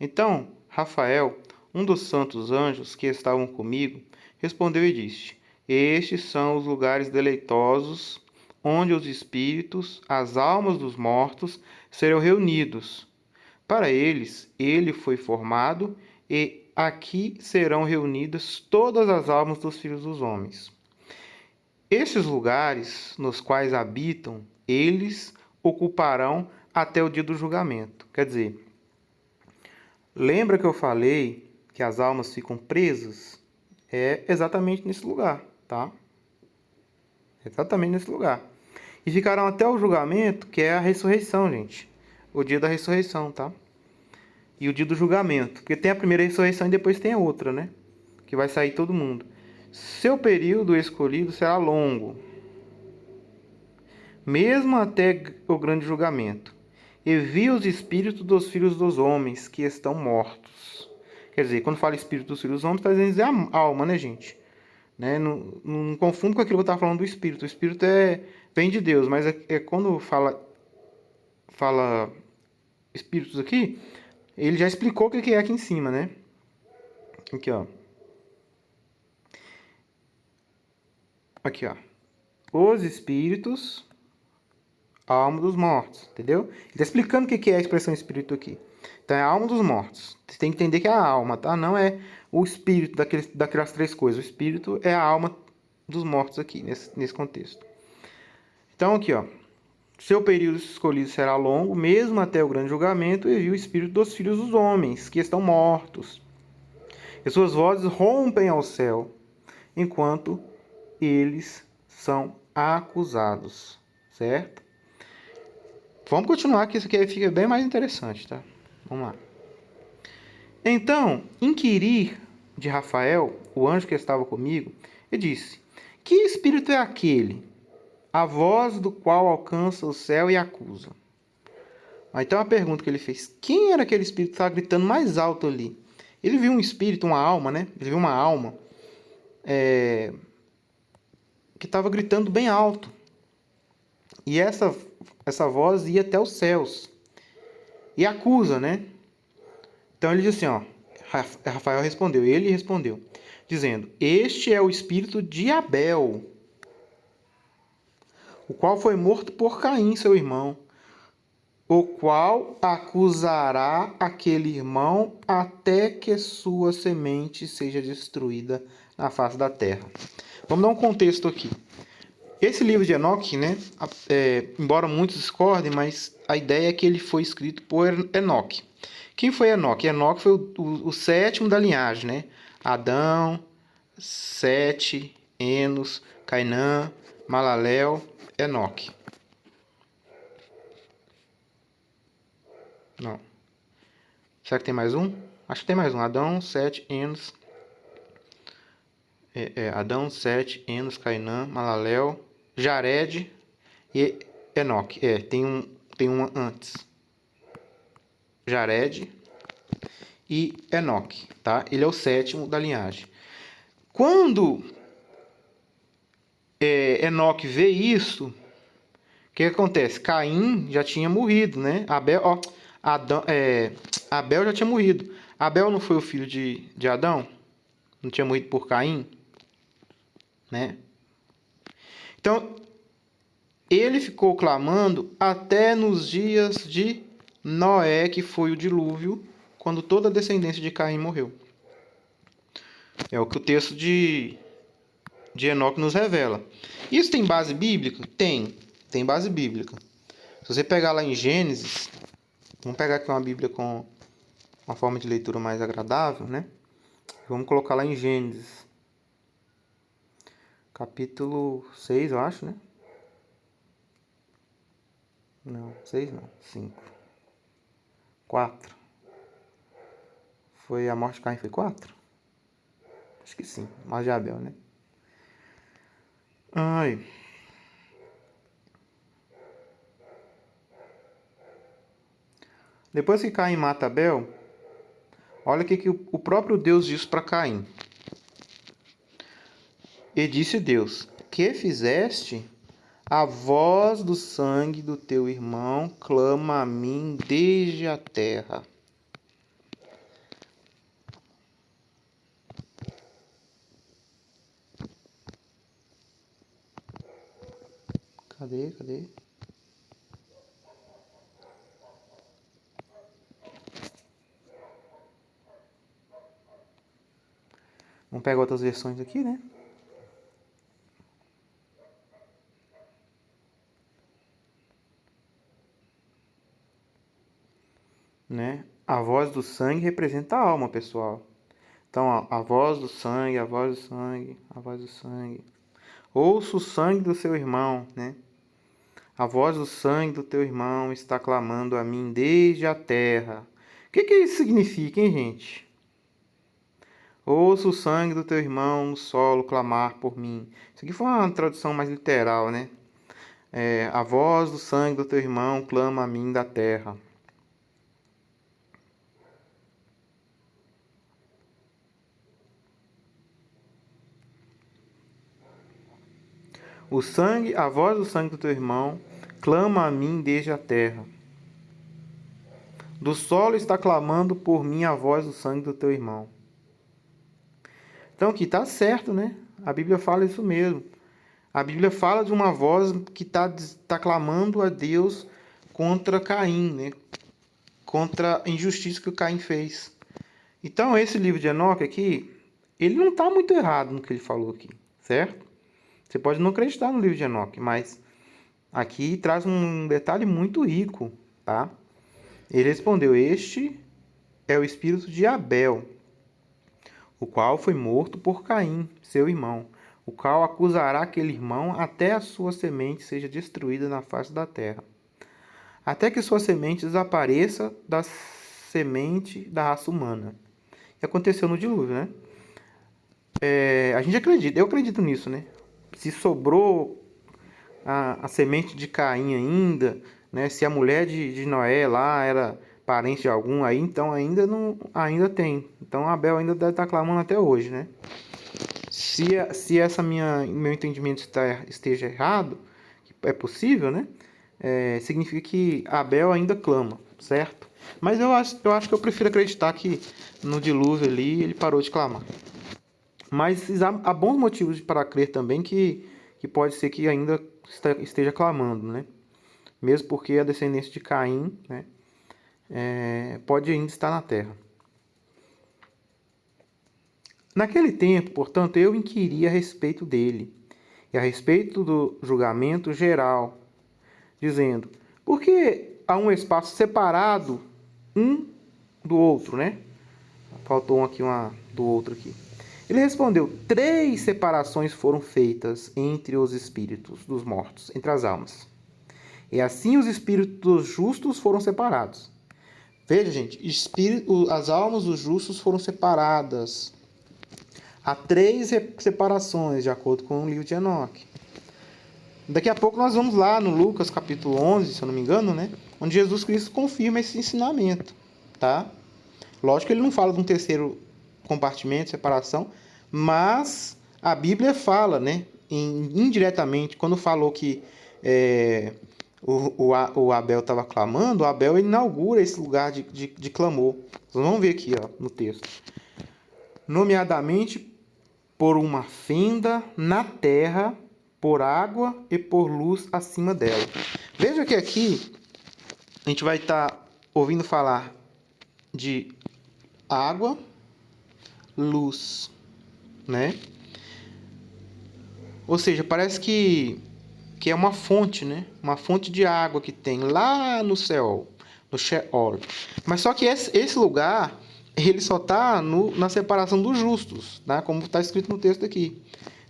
Então Rafael, um dos santos anjos que estavam comigo, respondeu e disse: Estes são os lugares deleitosos, onde os espíritos, as almas dos mortos, serão reunidos. Para eles, ele foi formado, e aqui serão reunidas todas as almas dos filhos dos homens. Esses lugares nos quais habitam, eles ocuparão até o dia do julgamento. Quer dizer, lembra que eu falei que as almas ficam presas? É exatamente nesse lugar, tá? Exatamente nesse lugar. E ficarão até o julgamento, que é a ressurreição, gente. O dia da ressurreição, tá? E o dia do julgamento. Porque tem a primeira ressurreição e depois tem a outra, né? Que vai sair todo mundo. Seu período escolhido será longo, mesmo até o grande julgamento. E vi os espíritos dos filhos dos homens que estão mortos. Quer dizer, quando fala espírito dos filhos dos homens, está dizendo dizer a alma, né, gente? Né? Não confundo com aquilo que eu estava falando do espírito. O espírito vem de Deus, mas quando fala espíritos aqui, ele já explicou o que é aqui em cima, né? Aqui, ó. Aqui, ó. Os espíritos, a alma dos mortos, entendeu? Ele está explicando o que é a expressão espírito aqui. Então é a alma dos mortos. Você tem que entender que é a alma, tá? Não é o espírito daquelas 3 coisas. O espírito é a alma dos mortos aqui, nesse contexto. Então aqui, ó. Seu período escolhido será longo, mesmo até o grande julgamento, e viu o espírito dos filhos dos homens, que estão mortos. E suas vozes rompem ao céu, enquanto eles são acusados. Certo? Vamos continuar, que isso aqui fica bem mais interessante, tá? Vamos lá. Então, inquiri de Rafael, o anjo que estava comigo, e disse: Que espírito é aquele, a voz do qual alcança o céu e acusa? Então a pergunta que ele fez: quem era aquele espírito que estava gritando mais alto ali? Ele viu um espírito, uma alma, né? Ele viu uma alma que estava gritando bem alto. E essa voz ia até os céus. E acusa, né? Então ele diz assim, ó. Rafael respondeu, ele respondeu, dizendo: Este é o espírito de Abel, o qual foi morto por Caim, seu irmão, o qual acusará aquele irmão até que sua semente seja destruída na face da terra. Vamos dar um contexto aqui. Esse livro de Enoque, né, embora muitos discordem, mas a ideia é que ele foi escrito por Enoque. Quem foi Enoque? Enoque foi o 7º da linhagem, né? Adão, Sete, Enos, Cainã, Malalel, Enoque. Não. Será que tem mais um? Acho que tem mais um. Adão, Sete, Enos. Adão, Sete, Enos, Cainã, Malalel, Jared e Enoque. Tem um antes. Jared e Enoque, tá? Ele é o 7º da linhagem. Quando Enoque vê isso, o que acontece? Caim já tinha morrido, né? Abel já tinha morrido. Abel não foi o filho de Adão? Não tinha morrido por Caim? Né? Então, ele ficou clamando até nos dias de Noé, que foi o dilúvio, quando toda a descendência de Caim morreu. É o que o texto de Enoque nos revela. Isso tem base bíblica? Tem base bíblica. Se você pegar lá em Gênesis, vamos pegar aqui uma Bíblia com uma forma de leitura mais agradável, né? Vamos colocar lá em Gênesis, capítulo 6, eu acho, né? Não, 6 não, 5. 4. Foi a morte de Caim, foi 4? Acho que sim, mais de Abel, né? Ai. Depois que Caim mata Abel, olha o que o próprio Deus diz para Caim. E disse Deus: Que fizeste? A voz do sangue do teu irmão clama a mim desde a terra. Cadê? Vamos pegar outras versões aqui, né? A voz do sangue representa a alma, pessoal. Então, ó, a voz do sangue, a voz do sangue, a voz do sangue. Ouça o sangue do seu irmão, né? A voz do sangue do teu irmão está clamando a mim desde a terra. O que isso significa, hein, gente? Ouça o sangue do teu irmão no solo clamar por mim. Isso aqui foi uma tradução mais literal, né? A voz do sangue do teu irmão clama a mim da terra. A voz do sangue do teu irmão clama a mim desde a terra. Do solo está clamando por mim a voz do sangue do teu irmão. Então aqui está certo, né? A Bíblia fala isso mesmo. A Bíblia fala de uma voz que tá clamando a Deus contra Caim, né? Contra a injustiça que o Caim fez. Então esse livro de Enoque aqui, ele não está muito errado no que ele falou aqui, certo? Você pode não acreditar no livro de Enoque, mas aqui traz um detalhe muito rico, tá? Ele respondeu: Este é o espírito de Abel, o qual foi morto por Caim, seu irmão, o qual acusará aquele irmão até a sua semente seja destruída na face da terra, até que sua semente desapareça da semente da raça humana. E aconteceu no dilúvio, né? A gente acredita, eu acredito nisso, né? Se sobrou a semente de Caim ainda, né? Se a mulher de Noé lá era parente de algum, aí então ainda tem. Então Abel ainda deve estar clamando até hoje, né? Se meu entendimento esteja errado, é possível, né? Significa que Abel ainda clama, certo? Mas eu acho que eu prefiro acreditar que no dilúvio ali ele parou de clamar. Mas há bons motivos para crer também que pode ser que ainda esteja clamando, né? Mesmo porque a descendência de Caim, né, pode ainda estar na terra. Naquele tempo, portanto, eu inquiri a respeito dele e a respeito do julgamento geral, dizendo: por que há um espaço separado um do outro, né? Faltou aqui do outro aqui. Ele respondeu: 3 separações foram feitas entre os espíritos dos mortos, entre as almas. E assim os espíritos dos justos foram separados. Veja, gente, as almas dos justos foram separadas. Há 3 separações, de acordo com o livro de Enoque. Daqui a pouco nós vamos lá no Lucas capítulo 11, se eu não me engano, né? Onde Jesus Cristo confirma esse ensinamento, tá? Lógico que ele não fala de um terceiro compartimento, separação, mas a Bíblia fala, né? Indiretamente, quando falou que o Abel estava clamando, o Abel inaugura esse lugar de clamor. Vamos ver aqui, ó, no texto. Nomeadamente por uma fenda na terra, por água e por luz acima dela. Veja que aqui a gente vai estar ouvindo falar de água, luz, né? Ou seja, parece que é uma fonte, né? Uma fonte de água que tem lá no céu, no Sheol. Mas só que esse lugar, ele só está na separação dos justos, tá? Como está escrito no texto aqui.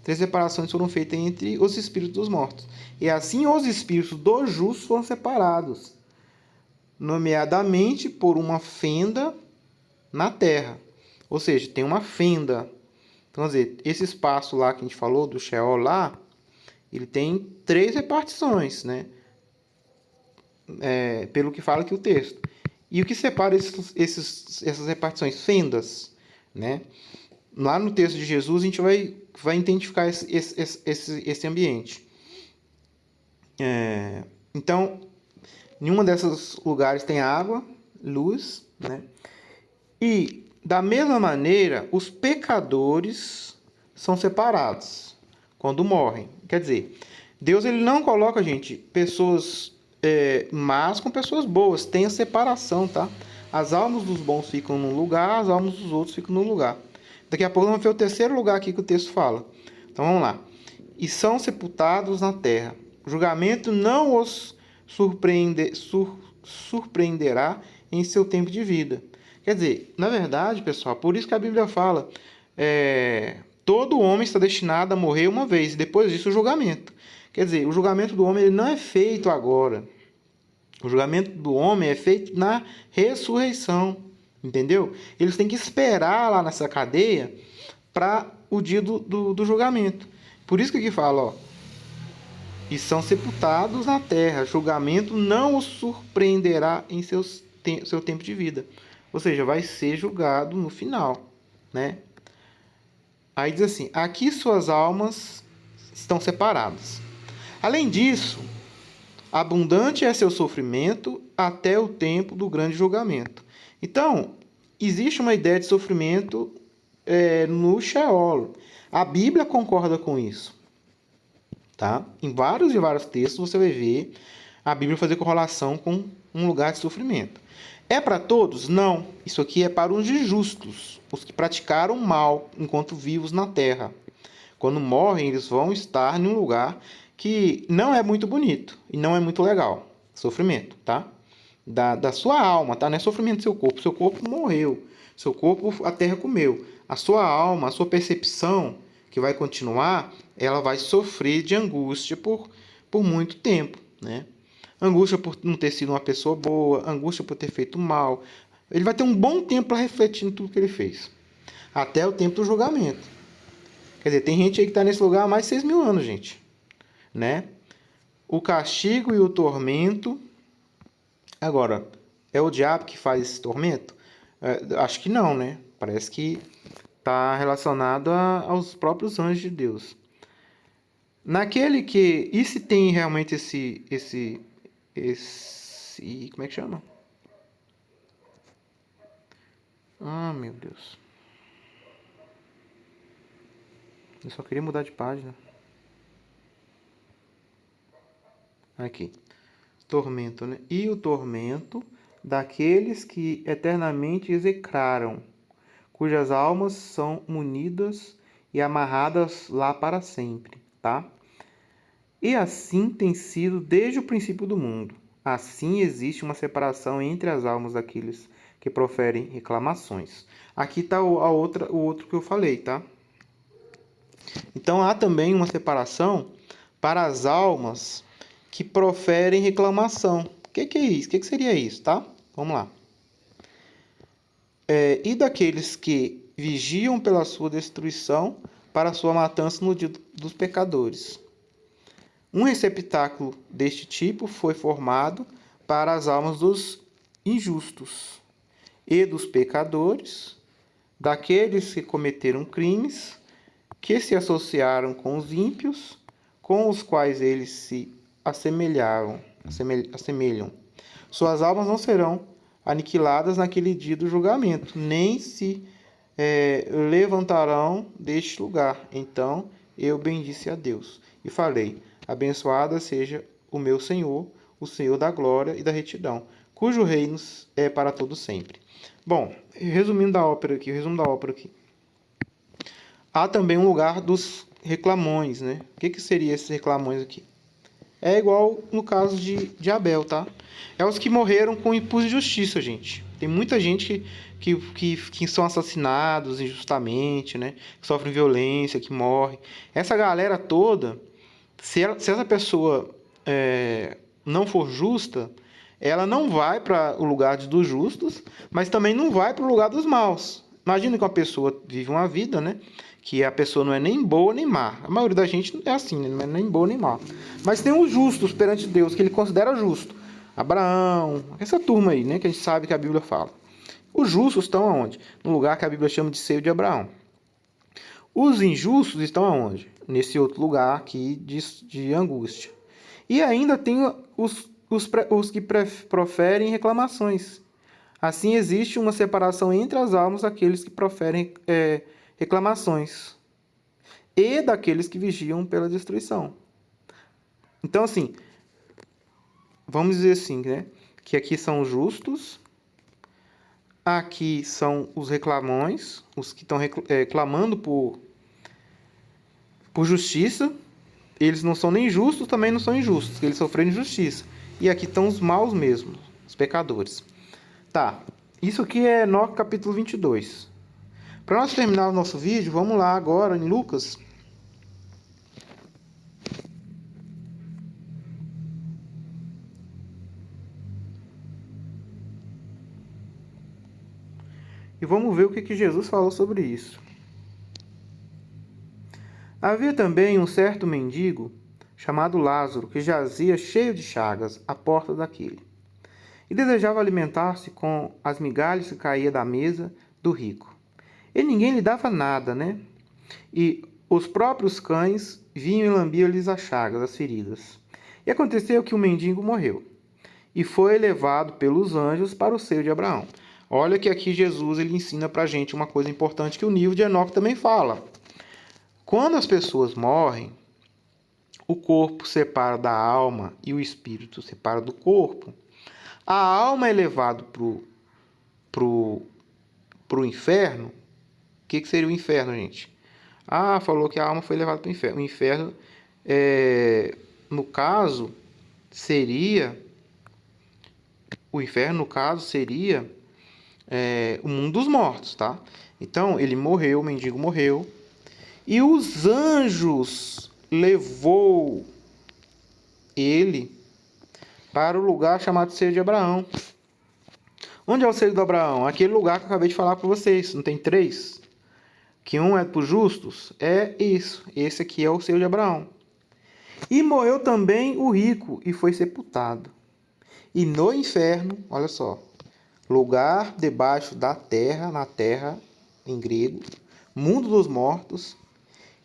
3 separações foram feitas entre os espíritos dos mortos. E assim os espíritos dos justos foram separados, nomeadamente por uma fenda na terra. Ou seja, tem uma fenda. Então, quer dizer, esse espaço lá que a gente falou, do Sheol lá, ele tem 3 repartições, né? Pelo que fala aqui o texto. E o que separa essas repartições? Fendas, né? Lá no texto de Jesus, a gente vai identificar esse ambiente. Então, em um desses lugares tem água, luz, né? E, da mesma maneira, os pecadores são separados quando morrem. Quer dizer, Deus ele não coloca, gente, pessoas más com pessoas boas. Tem a separação, tá? As almas dos bons ficam num lugar, as almas dos outros ficam num lugar. Daqui a pouco vamos ver o terceiro lugar aqui que o texto fala. Então vamos lá. E são sepultados na terra. O julgamento não os surpreenderá em seu tempo de vida. Quer dizer, na verdade, pessoal, por isso que a Bíblia fala, todo homem está destinado a morrer uma vez, e depois disso o julgamento. Quer dizer, o julgamento do homem ele não é feito agora. O julgamento do homem é feito na ressurreição, entendeu? Eles têm que esperar lá nessa cadeia para o dia do julgamento. Por isso que aqui fala, ó, e são sepultados na terra, julgamento não os surpreenderá em seu tempo de vida. Ou seja, vai ser julgado no final, né? Aí diz assim, aqui suas almas estão separadas. Além disso, abundante é seu sofrimento até o tempo do grande julgamento. Então, existe uma ideia de sofrimento no Sheol. A Bíblia concorda com isso. Tá? Em vários e vários textos você vai ver a Bíblia fazer correlação com um lugar de sofrimento. É para todos? Não. Isso aqui é para os injustos, os que praticaram mal enquanto vivos na terra. Quando morrem, eles vão estar em um lugar que não é muito bonito e não é muito legal. Sofrimento, tá? Da sua alma, tá? Não é sofrimento do seu corpo. Seu corpo morreu. Seu corpo a terra comeu. A sua alma, a sua percepção, que vai continuar, ela vai sofrer de angústia por muito tempo, né? Angústia por não ter sido uma pessoa boa, angústia por ter feito mal. Ele vai ter um bom tempo para refletir em tudo que ele fez. Até o tempo do julgamento. Quer dizer, tem gente aí que está nesse lugar há mais de 6.000 anos, gente. Né? O castigo e o tormento. Agora, é o diabo que faz esse tormento? Acho que não, né? Parece que está relacionado aos próprios anjos de Deus. Naquele que... E se tem realmente esse como é que chama? Ah, meu Deus. Eu só queria mudar de página. Aqui. Tormento, né? E o tormento daqueles que eternamente execraram, cujas almas são munidas e amarradas lá para sempre, tá? E assim tem sido desde o princípio do mundo. Assim existe uma separação entre as almas daqueles que proferem reclamações. Aqui está o outro que eu falei, tá? Então há também uma separação para as almas que proferem reclamação. O que é isso? O que seria isso, tá? Vamos lá. E daqueles que vigiam pela sua destruição para a sua matança no dia dos pecadores. Um receptáculo deste tipo foi formado para as almas dos injustos e dos pecadores, daqueles que cometeram crimes, que se associaram com os ímpios, com os quais eles se assemelham. Suas almas não serão aniquiladas naquele dia do julgamento, nem se levantarão deste lugar. Então eu bendisse a Deus e falei: abençoada seja o meu Senhor, o Senhor da glória e da retidão, cujo reino é para todo sempre. Bom, resumo da ópera aqui. Há também um lugar dos reclamões, né? O que seria esses reclamões aqui? É igual no caso de Abel, tá? É os que morreram com impulso de justiça, gente. Tem muita gente que são assassinados injustamente, né? Que sofrem violência, que morre. Essa galera toda, se essa pessoa não for justa, ela não vai para o lugar dos justos, mas também não vai para o lugar dos maus. Imagina que uma pessoa vive uma vida, né? Que a pessoa não é nem boa nem má. A maioria da gente é assim, né? Não é nem boa nem má. Mas tem os justos perante Deus, que ele considera justo. Abraão, essa turma aí, né? Que a gente sabe que a Bíblia fala. Os justos estão aonde? No lugar que a Bíblia chama de seio de Abraão. Os injustos estão aonde? Nesse outro lugar aqui de angústia. E ainda tem os que proferem reclamações. Assim, existe uma separação entre as almas daqueles que proferem reclamações e daqueles que vigiam pela destruição. Então, assim, vamos dizer assim, né? Que aqui são os justos, aqui são os reclamões, os que estão clamando por justiça. Eles não são nem justos, também não são injustos, eles sofreram injustiça. E aqui estão os maus mesmo, os pecadores. Tá, isso aqui é Enoque capítulo 22. Para nós terminar o nosso vídeo, vamos lá agora em Lucas. E vamos ver o que Jesus falou sobre isso. Havia também um certo mendigo, chamado Lázaro, que jazia cheio de chagas à porta daquele, e desejava alimentar-se com as migalhas que caía da mesa do rico. E ninguém lhe dava nada, né? E os próprios cães vinham e lambiam-lhes as chagas, as feridas. E aconteceu que o mendigo morreu, e foi levado pelos anjos para o seio de Abraão. Olha que aqui Jesus ele ensina para a gente uma coisa importante que o livro de Enoque também fala. Quando as pessoas morrem, o corpo separa da alma e o espírito separa do corpo. A alma é levada pro inferno. O que seria o inferno, gente? Ah, falou que a alma foi levada para o inferno. O inferno, no caso, seria... O inferno, no caso, seria o mundo dos mortos, tá? Então, ele morreu, o mendigo morreu. E os anjos levou ele para o lugar chamado Seio de Abraão. Onde é o Seio de Abraão? Aquele lugar que eu acabei de falar para vocês. Não tem 3? Que um é para os justos? É isso. Esse aqui é o Seio de Abraão. E morreu também o rico e foi sepultado. E no inferno, olha só, lugar debaixo da terra, na terra, em grego, mundo dos mortos,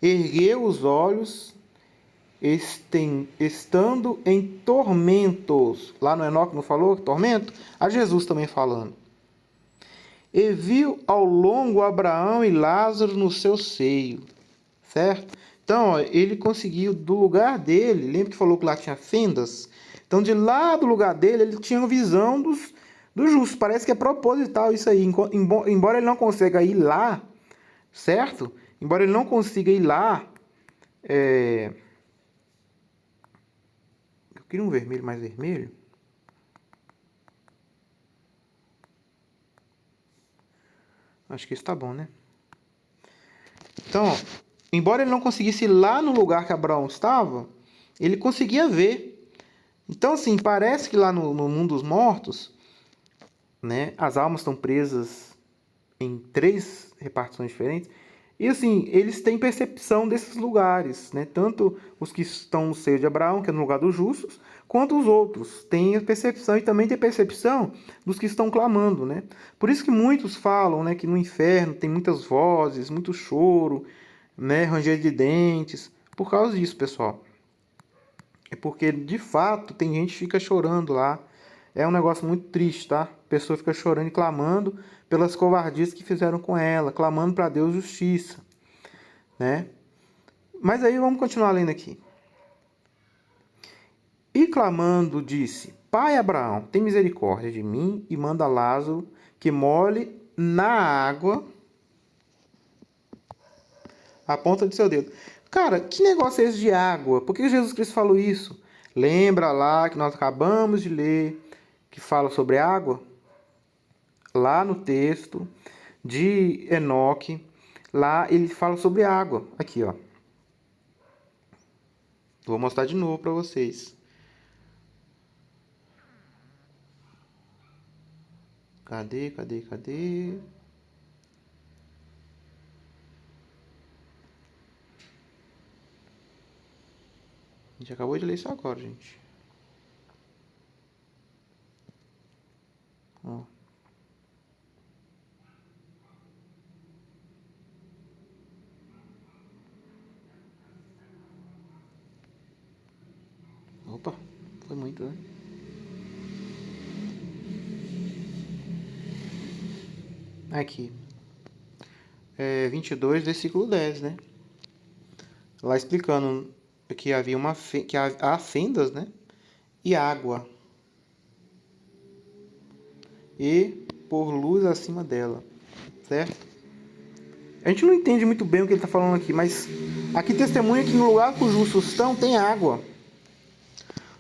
ergueu os olhos, estando em tormentos. Lá no Enoque não falou tormento? A Jesus também falando. E viu ao longo Abraão e Lázaro no seu seio. Certo? Então, ó, ele conseguiu do lugar dele, lembra que falou que lá tinha fendas? Então, de lá do lugar dele, ele tinha uma visão dos justos. Parece que é proposital isso aí. Embora ele não consiga ir lá, certo? Embora ele não consiga ir lá, eu queria um vermelho mais vermelho. Acho que isso tá bom, né? Então, ó, embora ele não conseguisse ir lá no lugar que Abraão estava, ele conseguia ver. Então, assim, parece que lá no mundo dos mortos, né, as almas estão presas em 3 repartições diferentes. E assim, eles têm percepção desses lugares, né? Tanto os que estão no seio de Abraão, que é no lugar dos justos, quanto os outros têm a percepção e também têm percepção dos que estão clamando, né? Por isso que muitos falam, né, que no inferno tem muitas vozes, muito choro, né, ranger de dentes, por causa disso, pessoal. É porque, de fato, tem gente que fica chorando lá. É um negócio muito triste, tá? A pessoa fica chorando e clamando pelas covardias que fizeram com ela, clamando para Deus justiça, né? Mas aí vamos continuar lendo aqui. E clamando, disse: Pai Abraão, tem misericórdia de mim e manda Lázaro que molhe na água a ponta do seu dedo. Cara, que negócio é esse de água? Por que Jesus Cristo falou isso? Lembra lá que nós acabamos de ler que fala sobre água? Lá no texto de Enoque, lá ele fala sobre água. Aqui, ó. Vou mostrar de novo para vocês. Cadê? gente acabou de ler isso agora, gente. Ó. Opa, foi muito, né? Aqui. 22, versículo 10, né? Lá explicando que havia que há fendas, né? E água. E por luz acima dela, certo? A gente não entende muito bem o que ele está falando aqui, mas aqui testemunha que no lugar que os justos estão, tem água.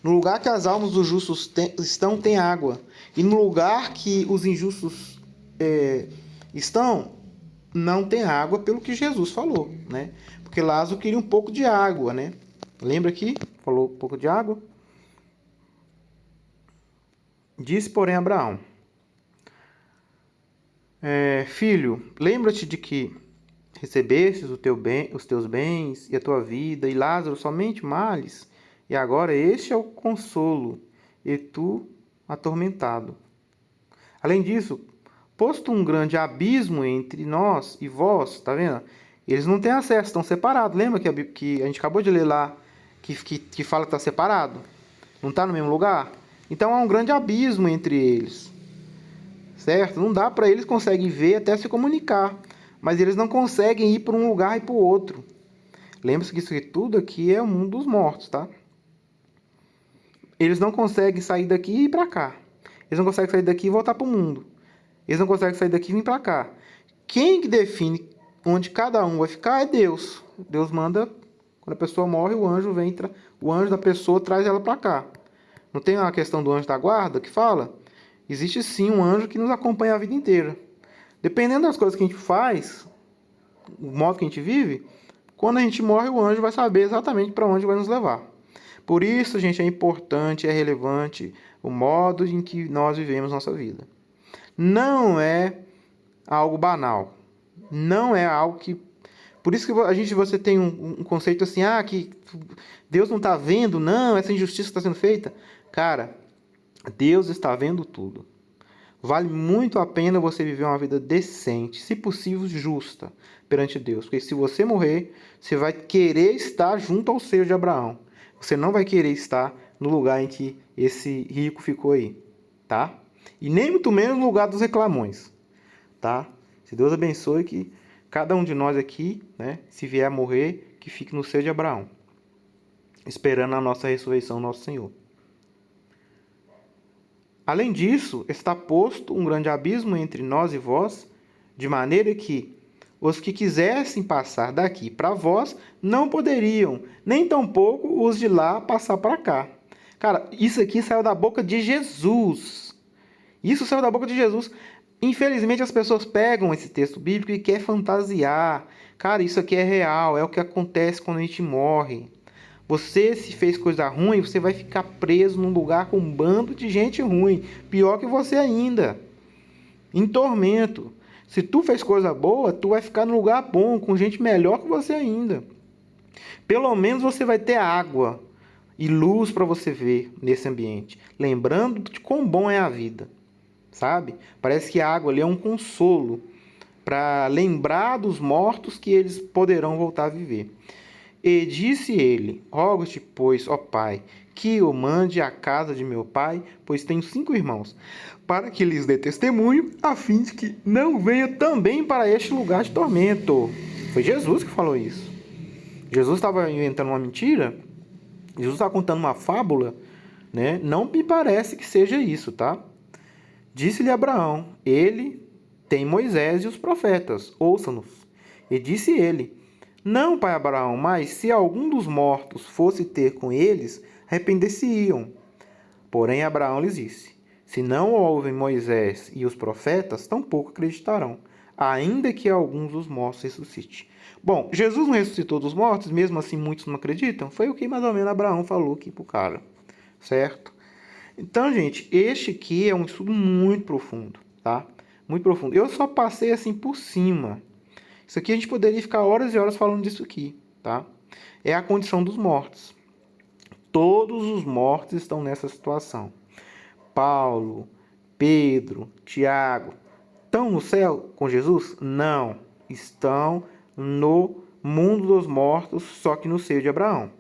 No lugar que as almas dos justos estão, tem água. E no lugar que os injustos estão, não tem água, pelo que Jesus falou, né? Porque Lázaro queria um pouco de água, né? Lembra aqui? Falou um pouco de água. Disse, porém, Abraão: Filho, lembra-te de que recebestes os teus bens e a tua vida, e Lázaro somente males, e agora este é o consolo, e tu atormentado. Além disso, posto um grande abismo entre nós e vós, tá vendo? Eles não têm acesso, estão separados. Lembra que a gente acabou de ler lá, que fala que está separado? Não está no mesmo lugar? Então há um grande abismo entre eles, certo? Não dá para eles conseguem ver até se comunicar, mas eles não conseguem ir para um lugar e para o outro. Lembre-se que isso tudo aqui é o mundo dos mortos, tá? Eles não conseguem sair daqui e ir para cá. Eles não conseguem sair daqui e voltar para o mundo. Eles não conseguem sair daqui e vir para cá. Quem que define onde cada um vai ficar é Deus. Deus manda, quando a pessoa morre, o anjo vem, o anjo da pessoa traz ela para cá. Não tem a questão do anjo da guarda que fala? Existe sim um anjo que nos acompanha a vida inteira. Dependendo das coisas que a gente faz, o modo que a gente vive, quando a gente morre, o anjo vai saber exatamente para onde vai nos levar. Por isso, gente, é importante, é relevante o modo em que nós vivemos nossa vida. Não é algo banal. Não é algo que... Por isso que você tem um conceito assim, que Deus não está vendo, não, essa injustiça está sendo feita. Cara, Deus está vendo tudo. Vale muito a pena você viver uma vida decente, se possível justa, perante Deus. Porque se você morrer, você vai querer estar junto ao seio de Abraão. Você não vai querer estar no lugar em que esse rico ficou aí, tá? E nem muito menos no lugar dos reclamões, tá? Se Deus abençoe que cada um de nós aqui, né, se vier a morrer, que fique no seio de Abraão, esperando a nossa ressurreição, nosso Senhor. Além disso, está posto um grande abismo entre nós e vós, de maneira que os que quisessem passar daqui para vós não poderiam, nem tampouco os de lá passar para cá. Cara, isso aqui saiu da boca de Jesus. Isso saiu da boca de Jesus. Infelizmente, as pessoas pegam esse texto bíblico e querem fantasiar. Cara, isso aqui é real, é o que acontece quando a gente morre. Você, se fez coisa ruim, você vai ficar preso num lugar com um bando de gente ruim. Pior que você ainda. Em tormento. Se tu fez coisa boa, tu vai ficar num lugar bom, com gente melhor que você ainda. Pelo menos você vai ter água e luz para você ver nesse ambiente. Lembrando de quão bom é a vida. Sabe? Parece que a água ali é um consolo para lembrar dos mortos que eles poderão voltar a viver. E disse ele: Rogo-te, pois, ó Pai, que eu mande à casa de meu pai, pois tenho 5 irmãos, para que lhes dê testemunho, a fim de que não venha também para este lugar de tormento. Foi Jesus que falou isso. Jesus estava inventando uma mentira? Jesus está contando uma fábula? Né? Não me parece que seja isso, tá? Disse-lhe Abraão: Ele tem Moisés e os profetas, ouça-nos. E disse ele: Não, pai Abraão, mas se algum dos mortos fosse ter com eles, arrepender-se-iam. Porém Abraão lhes disse: Se não ouvem Moisés e os profetas, tampouco acreditarão, ainda que alguns dos mortos ressuscite. Bom, Jesus não ressuscitou dos mortos, mesmo assim muitos não acreditam? Foi o que mais ou menos Abraão falou aqui pro cara, certo? Então, gente, este aqui é um estudo muito profundo, tá? Muito profundo. Eu só passei assim por cima. Isso aqui a gente poderia ficar horas e horas falando disso aqui, tá? É a condição dos mortos. Todos os mortos estão nessa situação. Paulo, Pedro, Tiago, estão no céu com Jesus? Não. Estão no mundo dos mortos, só que no seio de Abraão.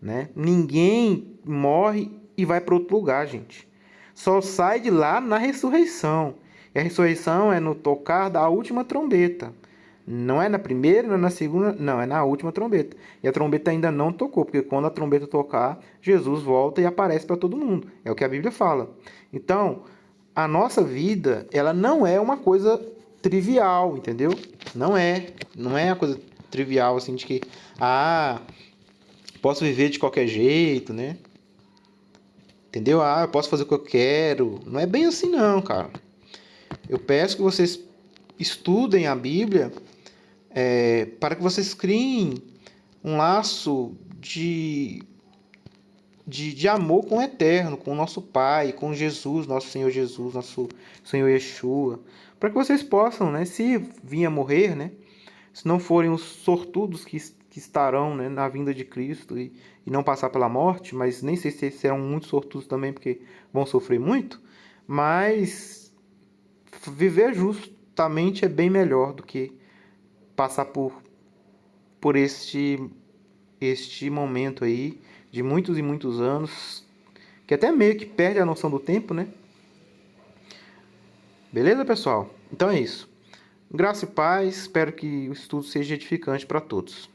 Né? Ninguém morre e vai para outro lugar, gente. Só sai de lá na ressurreição. E a ressurreição é no tocar da última trombeta. Não é na primeira, não é na segunda, não, é na última trombeta. E a trombeta ainda não tocou, porque quando a trombeta tocar, Jesus volta e aparece para todo mundo. É o que a Bíblia fala. Então, a nossa vida, ela não é uma coisa trivial, entendeu? Não é uma coisa trivial assim de que posso viver de qualquer jeito, né? Entendeu? Eu posso fazer o que eu quero. Não é bem assim não, cara. Eu peço que vocês estudem a Bíblia para que vocês criem um laço de amor com o Eterno, com o nosso Pai, com Jesus, nosso Senhor Jesus, nosso Senhor Yeshua. Para que vocês possam, né, se vir a morrer, né, se não forem os sortudos que estarão, né, na vinda de Cristo e não passar pela morte, mas nem sei se serão muito sortudos também, porque vão sofrer muito, mas viver justamente é bem melhor do que passar por este momento aí de muitos e muitos anos, que até meio que perde a noção do tempo, né? Beleza, pessoal? Então é isso. Graça e paz, espero que o estudo seja edificante para todos.